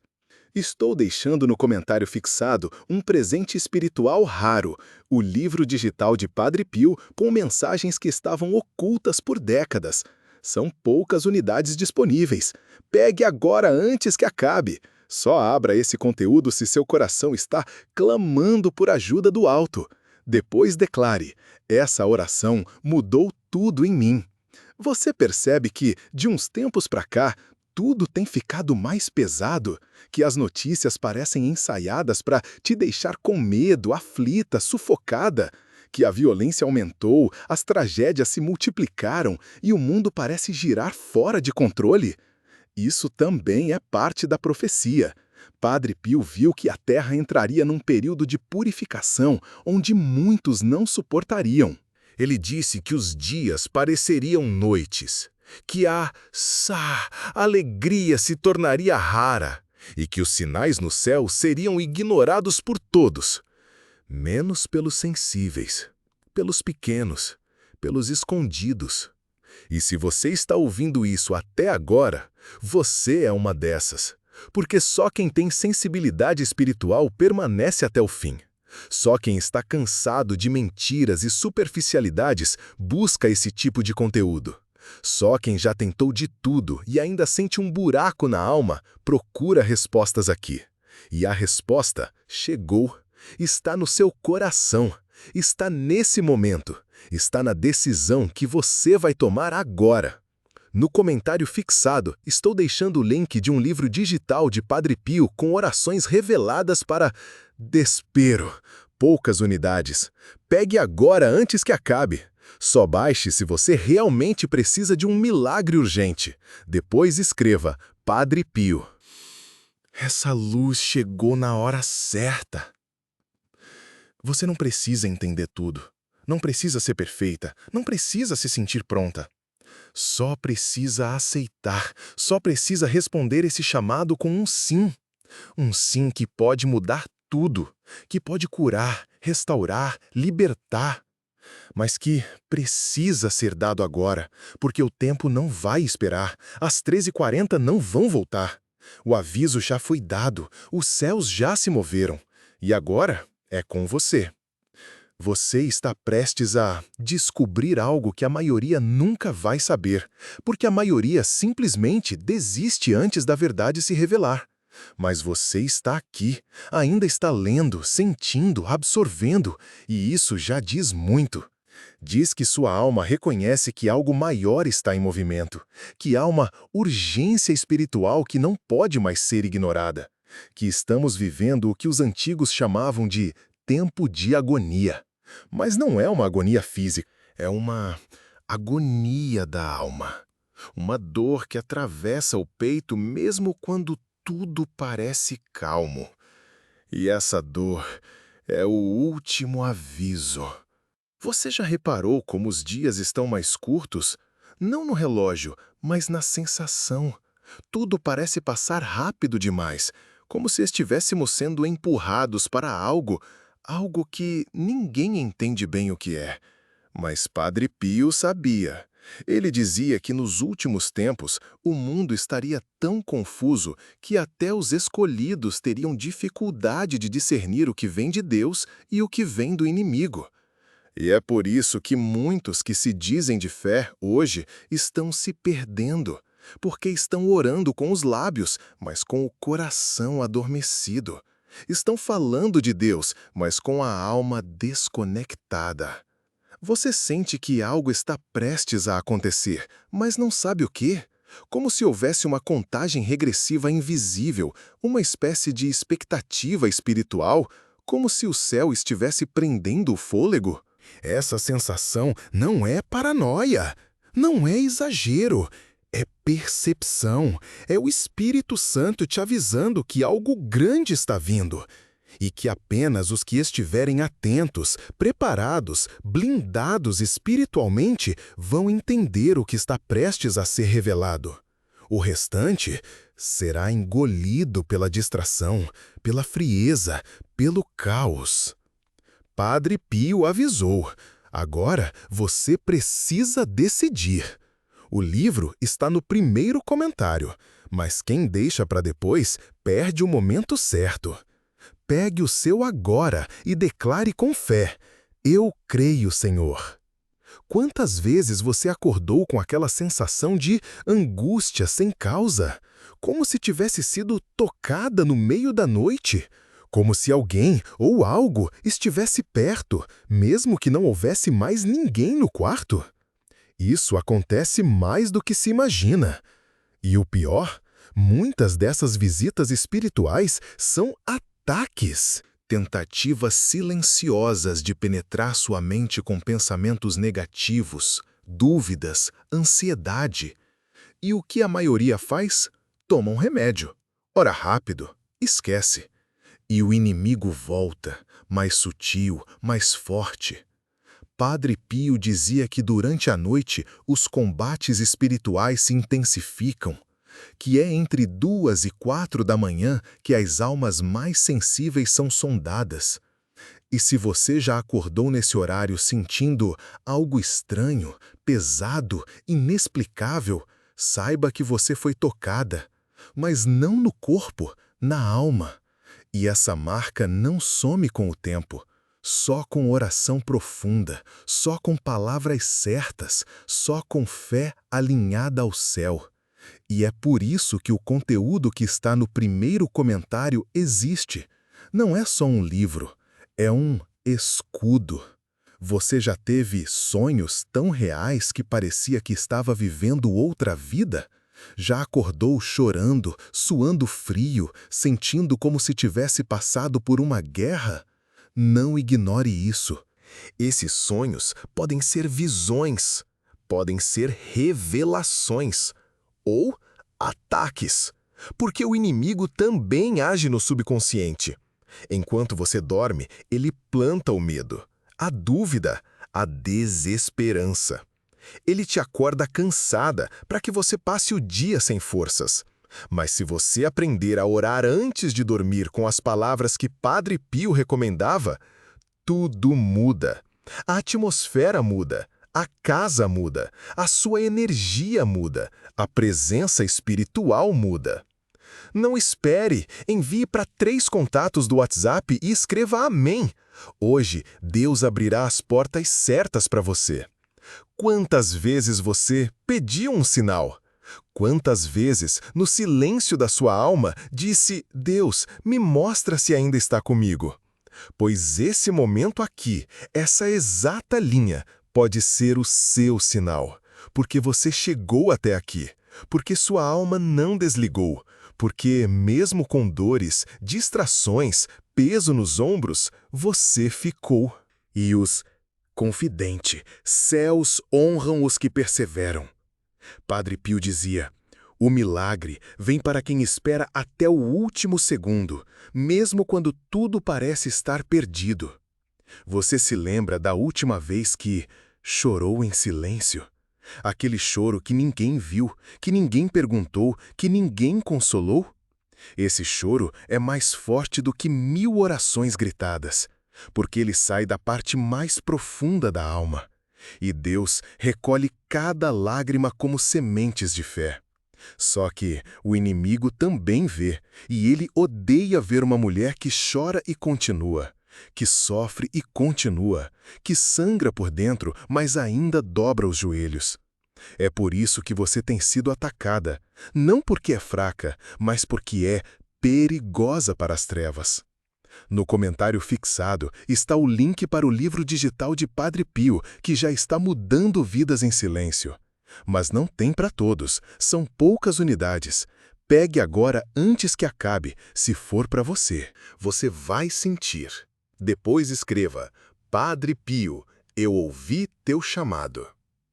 Estou deixando no comentário fixado um presente espiritual raro, o livro digital de Padre Pio com mensagens que estavam ocultas por décadas. São poucas unidades disponíveis. Pegue agora antes que acabe. Só abra esse conteúdo se seu coração está clamando por ajuda do alto. Depois declare: essa oração mudou tudo em mim. Você percebe que, de uns tempos para cá, tudo tem ficado mais pesado? Que as notícias parecem ensaiadas para te deixar com medo, aflita, sufocada? Que a violência aumentou, as tragédias se multiplicaram e o mundo parece girar fora de controle? Isso também é parte da profecia. Padre Pio viu que a Terra entraria num período de purificação onde muitos não suportariam. Ele disse que os dias pareceriam noites, que a alegria se tornaria rara e que os sinais no céu seriam ignorados por todos, menos pelos sensíveis, pelos pequenos, pelos escondidos. E se você está ouvindo isso até agora, você é uma dessas, porque só quem tem sensibilidade espiritual permanece até o fim. Só quem está cansado de mentiras e superficialidades busca esse tipo de conteúdo. Só quem já tentou de tudo e ainda sente um buraco na alma procura respostas aqui. E a resposta chegou. Está no seu coração. Está nesse momento. Está na decisão que você vai tomar agora. No comentário fixado, estou deixando o link de um livro digital de Padre Pio com orações reveladas para desespero. Poucas unidades. Pegue agora antes que acabe. Só baixe se você realmente precisa de um milagre urgente. Depois escreva Padre Pio. Essa luz chegou na hora certa. Você não precisa entender tudo. Não precisa ser perfeita. Não precisa se sentir pronta. Só precisa aceitar. Só precisa responder esse chamado com um sim. Um sim que pode mudar tudo. Que pode curar, restaurar, libertar. Mas que precisa ser dado agora, porque o tempo não vai esperar. Às 13h40 não vão voltar. O aviso já foi dado. Os céus já se moveram. E agora é com você. Você está prestes a descobrir algo que a maioria nunca vai saber, porque a maioria simplesmente desiste antes da verdade se revelar. Mas você está aqui, ainda está lendo, sentindo, absorvendo, e isso já diz muito. Diz que sua alma reconhece que algo maior está em movimento, que há uma urgência espiritual que não pode mais ser ignorada, que estamos vivendo o que os antigos chamavam de tempo de agonia. Mas não é uma agonia física, é uma agonia da alma. Uma dor que atravessa o peito mesmo quando tudo parece calmo. E essa dor é o último aviso. Você já reparou como os dias estão mais curtos? Não no relógio, mas na sensação. Tudo parece passar rápido demais, como se estivéssemos sendo empurrados para algo que ninguém entende bem o que é. Mas Padre Pio sabia. Ele dizia que nos últimos tempos o mundo estaria tão confuso que até os escolhidos teriam dificuldade de discernir o que vem de Deus e o que vem do inimigo. E é por isso que muitos que se dizem de fé hoje estão se perdendo, porque estão orando com os lábios, mas com o coração adormecido. Estão falando de Deus, mas com a alma desconectada. Você sente que algo está prestes a acontecer, mas não sabe o quê? Como se houvesse uma contagem regressiva invisível, uma espécie de expectativa espiritual, como se o céu estivesse prendendo o fôlego. Essa sensação não é paranoia, não é exagero. É percepção, é o Espírito Santo te avisando que algo grande está vindo. e que apenas os que estiverem atentos, preparados, blindados espiritualmente vão entender o que está prestes a ser revelado. O restante será engolido pela distração, pela frieza, pelo caos. Padre Pio avisou: agora você precisa decidir. O livro está no primeiro comentário, mas quem deixa para depois perde o momento certo. Pegue o seu agora e declare com fé: eu creio, Senhor. Quantas vezes você acordou com aquela sensação de angústia sem causa? Como se tivesse sido tocada no meio da noite? Como se alguém ou algo estivesse perto, mesmo que não houvesse mais ninguém no quarto? Isso acontece mais do que se imagina. E o pior, muitas dessas visitas espirituais são ataques. Tentativas silenciosas de penetrar sua mente com pensamentos negativos, dúvidas, ansiedade. E o que a maioria faz? Toma um remédio. Ora rápido, esquece. E o inimigo volta, mais sutil, mais forte. Padre Pio dizia que durante a noite os combates espirituais se intensificam, que é entre 2 e 4 da manhã que as almas mais sensíveis são sondadas. E se você já acordou nesse horário sentindo algo estranho, pesado, inexplicável, saiba que você foi tocada, mas não no corpo, na alma. E essa marca não some com o tempo. Só com oração profunda, só com palavras certas, só com fé alinhada ao céu. E é por isso que o conteúdo que está no primeiro comentário existe. Não é só um livro, é um escudo. Você já teve sonhos tão reais que parecia que estava vivendo outra vida? Já acordou chorando, suando frio, sentindo como se tivesse passado por uma guerra? Não ignore isso. Esses sonhos podem ser visões, podem ser revelações ou ataques, porque o inimigo também age no subconsciente. Enquanto você dorme, ele planta o medo, a dúvida, a desesperança. Ele te acorda cansada para que você passe o dia sem forças. Mas se você aprender a orar antes de dormir com as palavras que Padre Pio recomendava, tudo muda. A atmosfera muda, a casa muda, a sua energia muda, a presença espiritual muda. Não espere, envie para 3 contatos do WhatsApp e escreva amém. Hoje, Deus abrirá as portas certas para você. Quantas vezes você pediu um sinal? Quantas vezes, no silêncio da sua alma, disse: Deus, me mostra se ainda está comigo? Pois esse momento aqui, essa exata linha, pode ser o seu sinal. Porque você chegou até aqui. Porque sua alma não desligou. Porque, mesmo com dores, distrações, peso nos ombros, você ficou. E os confidente, céus honram os que perseveram. Padre Pio dizia: o milagre vem para quem espera até o último segundo, mesmo quando tudo parece estar perdido. Você se lembra da última vez que chorou em silêncio? Aquele choro que ninguém viu, que ninguém perguntou, que ninguém consolou? Esse choro é mais forte do que 1000 orações gritadas, porque ele sai da parte mais profunda da alma. E Deus recolhe cada lágrima como sementes de fé. Só que o inimigo também vê, e ele odeia ver uma mulher que chora e continua, que sofre e continua, que sangra por dentro, mas ainda dobra os joelhos. É por isso que você tem sido atacada, não porque é fraca, mas porque é perigosa para as trevas. No comentário fixado está o link para o livro digital de Padre Pio, que já está mudando vidas em silêncio. Mas não tem para todos, são poucas unidades. Pegue agora antes que acabe, se for para você. Você vai sentir. Depois escreva: Padre Pio, eu ouvi teu chamado.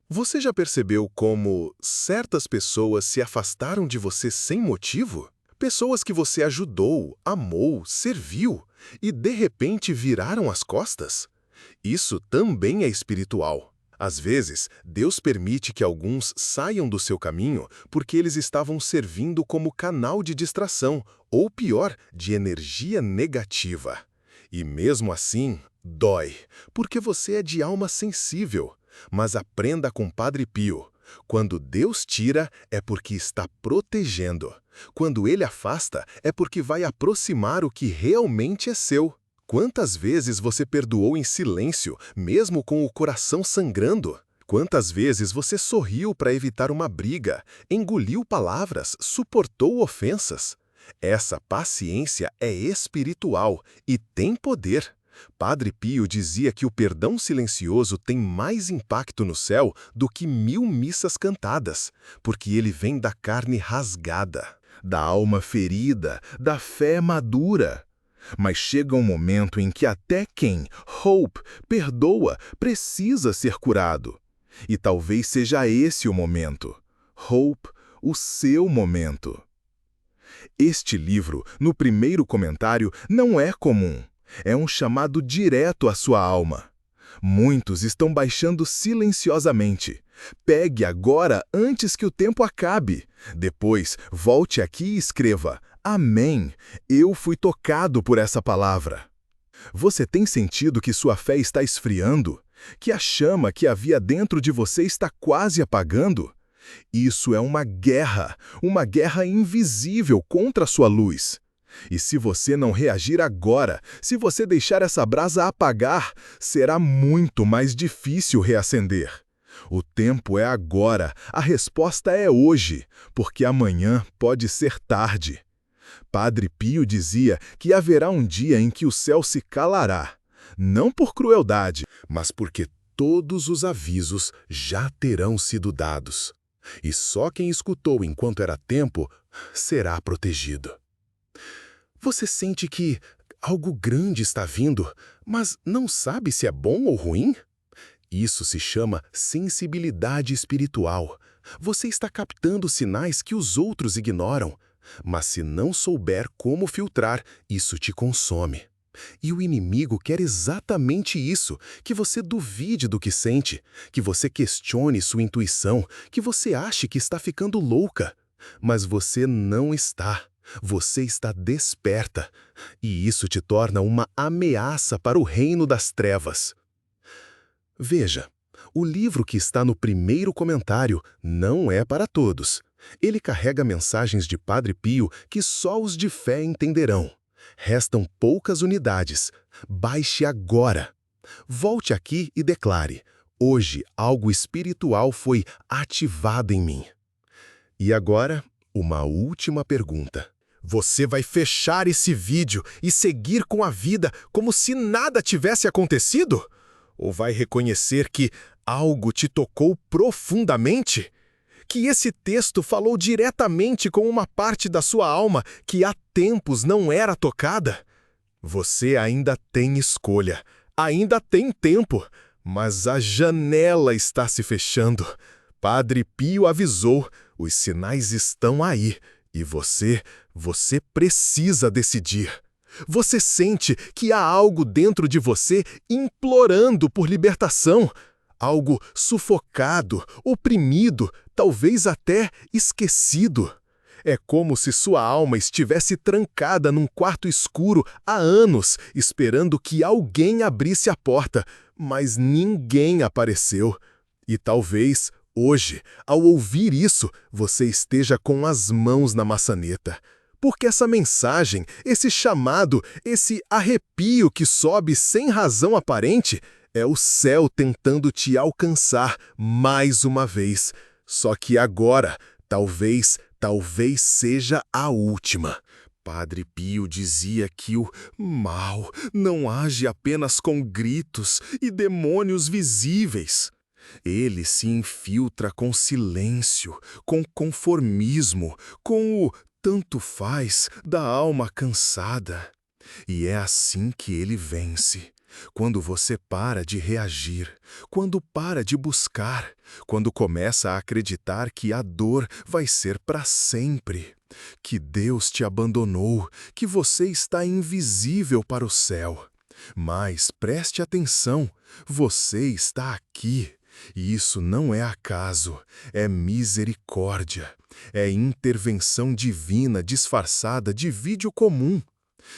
Você já percebeu como certas pessoas se afastaram de você sem motivo? Pessoas que você ajudou, amou, serviu e de repente viraram as costas? Isso também é espiritual. Às vezes, Deus permite que alguns saiam do seu caminho porque eles estavam servindo como canal de distração, ou pior, de energia negativa. E mesmo assim, dói, porque você é de alma sensível. Mas aprenda com Padre Pio. Quando Deus tira, é porque está protegendo. Quando Ele afasta, é porque vai aproximar o que realmente é seu. Quantas vezes você perdoou em silêncio, mesmo com o coração sangrando? Quantas vezes você sorriu para evitar uma briga, engoliu palavras, suportou ofensas? Essa paciência é espiritual e tem poder. Padre Pio dizia que o perdão silencioso tem mais impacto no céu do que 1000 missas cantadas, porque ele vem da carne rasgada, da alma ferida, da fé madura. Mas chega um momento em que até quem, Hope, perdoa, precisa ser curado. E talvez seja esse o momento. Hope, o seu momento. Este livro, no primeiro comentário, não é comum. É um chamado direto à sua alma. Muitos estão baixando silenciosamente. Pegue agora antes que o tempo acabe. Depois, volte aqui e escreva: Amém, eu fui tocado por essa palavra. Você tem sentido que sua fé está esfriando? Que a chama que havia dentro de você está quase apagando? Isso é uma guerra invisível contra a sua luz. E se você não reagir agora, se você deixar essa brasa apagar, será muito mais difícil reacender. O tempo é agora, a resposta é hoje, porque amanhã pode ser tarde. Padre Pio dizia que haverá um dia em que o céu se calará, não por crueldade, mas porque todos os avisos já terão sido dados. E só quem escutou enquanto era tempo será protegido. Você sente que algo grande está vindo, mas não sabe se é bom ou ruim? Isso se chama sensibilidade espiritual. Você está captando sinais que os outros ignoram. Mas se não souber como filtrar, isso te consome. E o inimigo quer exatamente isso, que você duvide do que sente, que você questione sua intuição, que você ache que está ficando louca. Mas você não está. Você está desperta. E isso te torna uma ameaça para o reino das trevas. Veja, o livro que está no primeiro comentário não é para todos. Ele carrega mensagens de Padre Pio que só os de fé entenderão. Restam poucas unidades. Baixe agora. Volte aqui e declare: hoje algo espiritual foi ativado em mim. E agora, uma última pergunta. Você vai fechar esse vídeo e seguir com a vida como se nada tivesse acontecido? Ou vai reconhecer que algo te tocou profundamente? Que esse texto falou diretamente com uma parte da sua alma que há tempos não era tocada? Você ainda tem escolha, ainda tem tempo, mas a janela está se fechando. Padre Pio avisou, os sinais estão aí, e você precisa decidir. Você sente que há algo dentro de você implorando por libertação, algo sufocado, oprimido, talvez até esquecido. É como se sua alma estivesse trancada num quarto escuro há anos, esperando que alguém abrisse a porta, mas ninguém apareceu. E talvez, hoje, ao ouvir isso, você esteja com as mãos na maçaneta. Porque essa mensagem, esse chamado, esse arrepio que sobe sem razão aparente, é o céu tentando te alcançar mais uma vez. Só que agora, talvez seja a última. Padre Pio dizia que o mal não age apenas com gritos e demônios visíveis. Ele se infiltra com silêncio, com conformismo, com o tanto faz da alma cansada. E é assim que ele vence. Quando você para de reagir, quando para de buscar, quando começa a acreditar que a dor vai ser para sempre, que Deus te abandonou, que você está invisível para o céu. Mas preste atenção, você está aqui. E isso não é acaso, é misericórdia, é intervenção divina disfarçada de vídeo comum.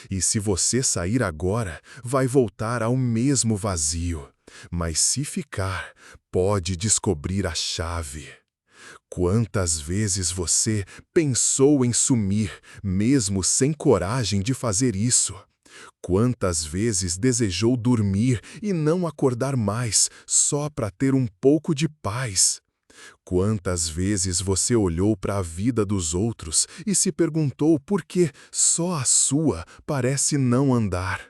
E se você sair agora, vai voltar ao mesmo vazio. Mas se ficar, pode descobrir a chave. Quantas vezes você pensou em sumir, mesmo sem coragem de fazer isso? Quantas vezes desejou dormir e não acordar mais, só para ter um pouco de paz? Quantas vezes você olhou para a vida dos outros e se perguntou por que só a sua parece não andar?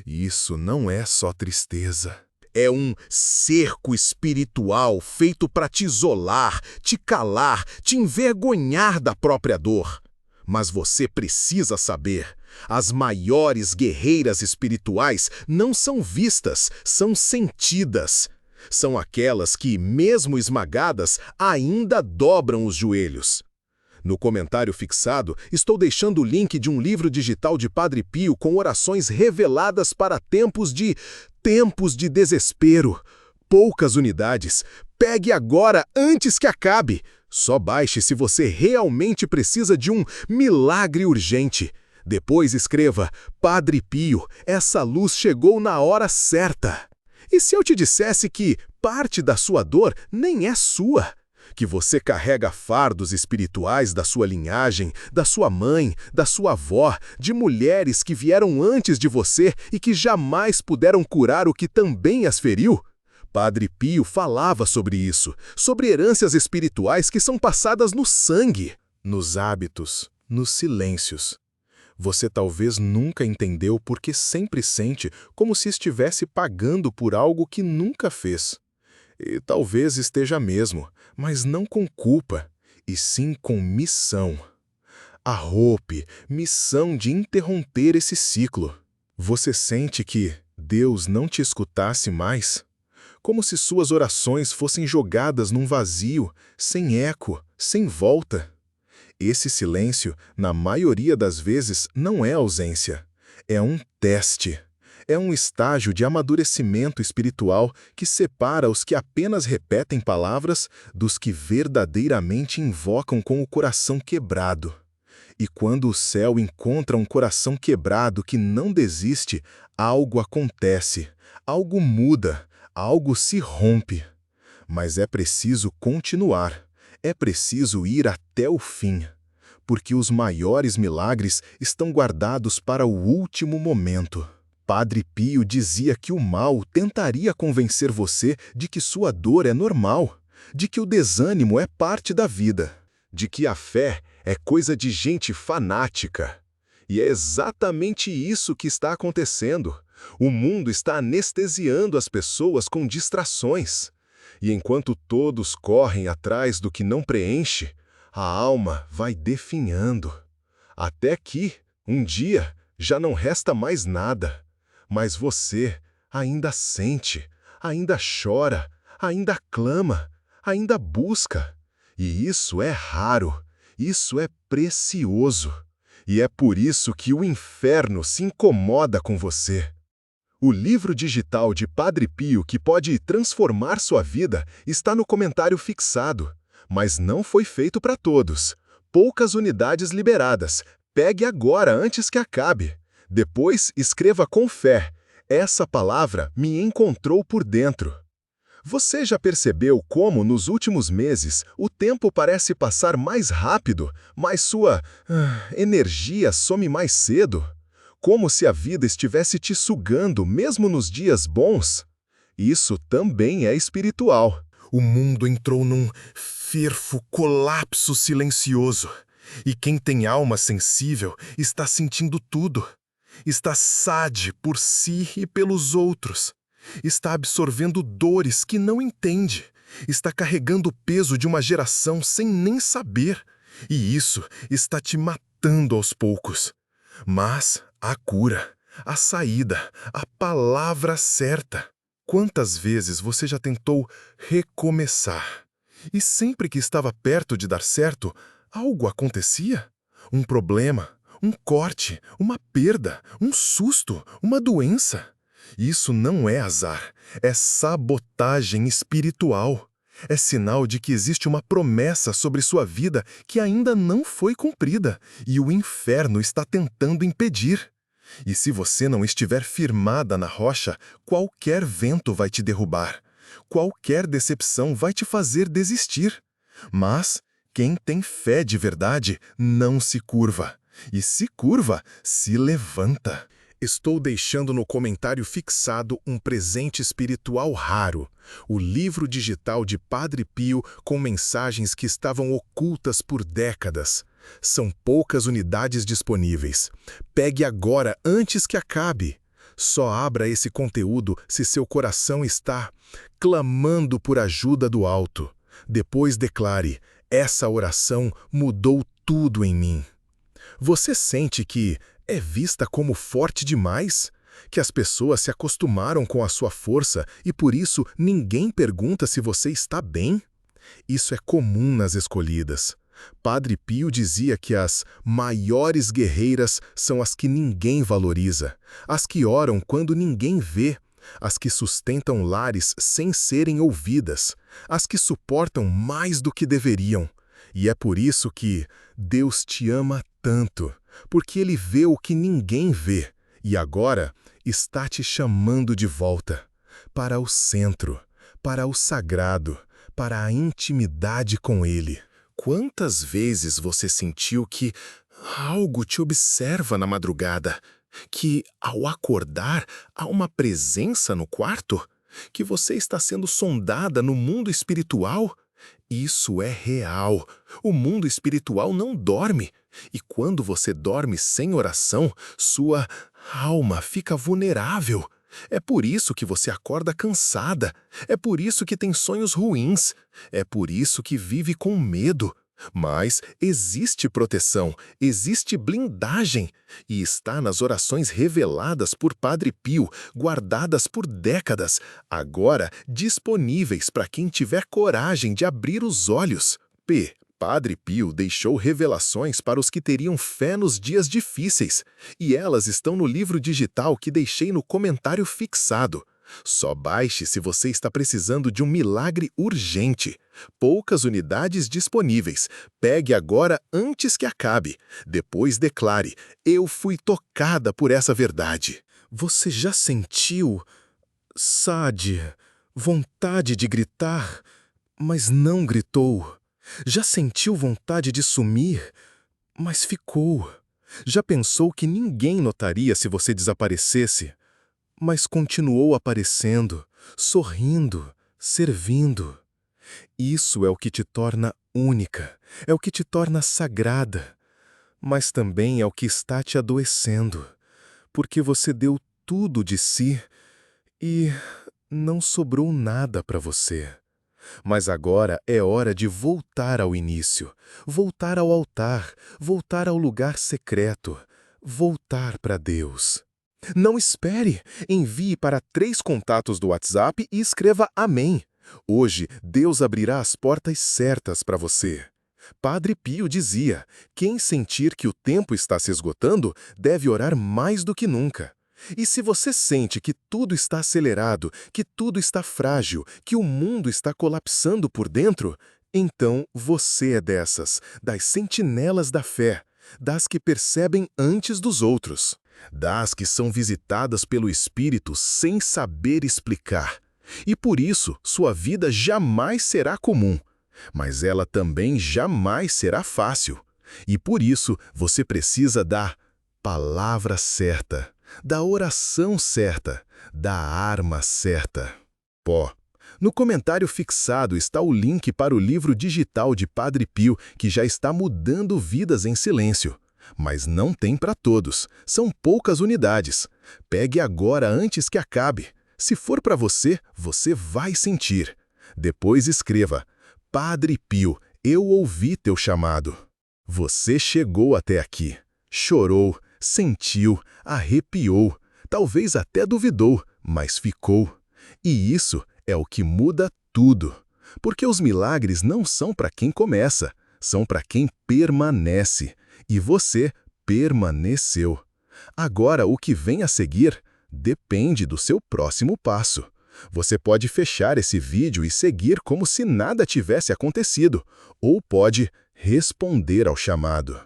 Isso não é só tristeza. É um cerco espiritual feito para te isolar, te calar, te envergonhar da própria dor. Mas você precisa saber, as maiores guerreiras espirituais não são vistas, são sentidas. São aquelas que, mesmo esmagadas, ainda dobram os joelhos. No comentário fixado, estou deixando o link de um livro digital de Padre Pio com orações reveladas para tempos de desespero. Poucas unidades. Pegue agora antes que acabe. Só baixe se você realmente precisa de um milagre urgente. Depois escreva: Padre Pio, essa luz chegou na hora certa. E se eu te dissesse que parte da sua dor nem é sua? Que você carrega fardos espirituais da sua linhagem, da sua mãe, da sua avó, de mulheres que vieram antes de você e que jamais puderam curar o que também as feriu? Padre Pio falava sobre isso, sobre heranças espirituais que são passadas no sangue, nos hábitos, nos silêncios. Você talvez nunca entendeu porque sempre sente como se estivesse pagando por algo que nunca fez. E talvez esteja mesmo, mas não com culpa, e sim com missão. Arrope, missão de interromper esse ciclo. Você sente que Deus não te escutasse mais? Como se suas orações fossem jogadas num vazio, sem eco, sem volta. Esse silêncio, na maioria das vezes, não é ausência. É um teste. É um estágio de amadurecimento espiritual que separa os que apenas repetem palavras dos que verdadeiramente invocam com o coração quebrado. E quando o céu encontra um coração quebrado que não desiste, algo acontece, algo muda, algo se rompe. Mas é preciso continuar, é preciso ir até o fim, porque os maiores milagres estão guardados para o último momento. Padre Pio dizia que o mal tentaria convencer você de que sua dor é normal, de que o desânimo é parte da vida, de que a fé é coisa de gente fanática. E é exatamente isso que está acontecendo. O mundo está anestesiando as pessoas com distrações. E enquanto todos correm atrás do que não preenche, a alma vai definhando. Até que, um dia, já não resta mais nada. Mas você ainda sente, ainda chora, ainda clama, ainda busca. E isso é raro, isso é precioso. E é por isso que o inferno se incomoda com você. O livro digital de Padre Pio que pode transformar sua vida está no comentário fixado, mas não foi feito para todos. Poucas unidades liberadas. Pegue agora antes que acabe. Depois, escreva com fé: essa palavra me encontrou por dentro. Você já percebeu como, nos últimos meses, o tempo parece passar mais rápido, mas sua energia some mais cedo? Como se a vida estivesse te sugando mesmo nos dias bons? Isso também é espiritual. O mundo entrou num fervo colapso silencioso. E quem tem alma sensível está sentindo tudo. Está sade por si e pelos outros. Está absorvendo dores que não entende. Está carregando o peso de uma geração sem nem saber. E isso está te matando aos poucos. Mas há cura. a saída, a palavra certa. Quantas vezes você já tentou recomeçar? E sempre que estava perto de dar certo, algo acontecia? Um problema, um corte, uma perda, um susto, uma doença. Isso não é azar, é sabotagem espiritual. É sinal de que existe uma promessa sobre sua vida que ainda não foi cumprida e o inferno está tentando impedir. E se você não estiver firmada na rocha, qualquer vento vai te derrubar. Qualquer decepção vai te fazer desistir. Mas quem tem fé de verdade não se curva. E se curva, se levanta. Estou deixando no comentário fixado um presente espiritual raro, o livro digital de Padre Pio com mensagens que estavam ocultas por décadas. São poucas unidades disponíveis. Pegue agora antes que acabe. Só abra esse conteúdo se seu coração está clamando por ajuda do alto. Depois declare: essa oração mudou tudo em mim. Você sente que é vista como forte demais? Que as pessoas se acostumaram com a sua força e por isso ninguém pergunta se você está bem? Isso é comum nas escolhidas. Padre Pio dizia que as maiores guerreiras são as que ninguém valoriza, as que oram quando ninguém vê, as que sustentam lares sem serem ouvidas, as que suportam mais do que deveriam. E é por isso que Deus te ama tanto, porque Ele vê o que ninguém vê, e agora está te chamando de volta, para o centro, para o sagrado, para a intimidade com Ele. Quantas vezes você sentiu que algo te observa na madrugada? Que, ao acordar, há uma presença no quarto? Que você está sendo sondada no mundo espiritual? Isso é real. O mundo espiritual não dorme. E quando você dorme sem oração, sua alma fica vulnerável. É por isso que você acorda cansada. É por isso que tem sonhos ruins. É por isso que vive com medo. Mas existe proteção, existe blindagem. E está nas orações reveladas por Padre Pio, guardadas por décadas, agora disponíveis para quem tiver coragem de abrir os olhos. Padre Pio deixou revelações para os que teriam fé nos dias difíceis, e elas estão no livro digital que deixei no comentário fixado. Só baixe se você está precisando de um milagre urgente. Poucas unidades disponíveis. Pegue agora antes que acabe. Depois declare: eu fui tocada por essa verdade. Você já sentiu, vontade de gritar, mas não gritou? Já sentiu vontade de sumir, mas ficou? Já pensou que ninguém notaria se você desaparecesse, mas continuou aparecendo, sorrindo, servindo? Isso é o que te torna única, é o que te torna sagrada, mas também é o que está te adoecendo, porque você deu tudo de si e não sobrou nada para você. Mas agora é hora de voltar ao início, voltar ao altar, voltar ao lugar secreto, voltar para Deus. Não espere! Envie para 3 contatos do WhatsApp e escreva Amém. Hoje, Deus abrirá as portas certas para você. Padre Pio dizia: quem sentir que o tempo está se esgotando, deve orar mais do que nunca. E se você sente que tudo está acelerado, que tudo está frágil, que o mundo está colapsando por dentro, então você é dessas, das sentinelas da fé, das que percebem antes dos outros, das que são visitadas pelo Espírito sem saber explicar. E por isso, sua vida jamais será comum, mas ela também jamais será fácil. E por isso, você precisa da palavra certa, da oração certa, da arma certa. No comentário fixado está o link para o livro digital de Padre Pio, que já está mudando vidas em silêncio. Mas não tem para todos, são poucas unidades. Pegue agora antes que acabe. Se for para você, você vai sentir. Depois escreva: Padre Pio, eu ouvi teu chamado. Você chegou até aqui. Chorou, sentiu, arrepiou, Talvez até duvidou, mas ficou. E isso é o que muda tudo. Porque os milagres não são para quem começa, são para quem permanece. E você permaneceu. Agora, o que vem a seguir depende do seu próximo passo. Você pode fechar esse vídeo e seguir como se nada tivesse acontecido, ou pode responder ao chamado.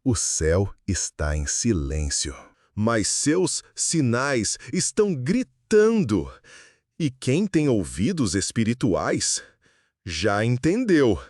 O céu está em silêncio. Mas seus sinais estão gritando. E quem tem ouvidos espirituais já entendeu.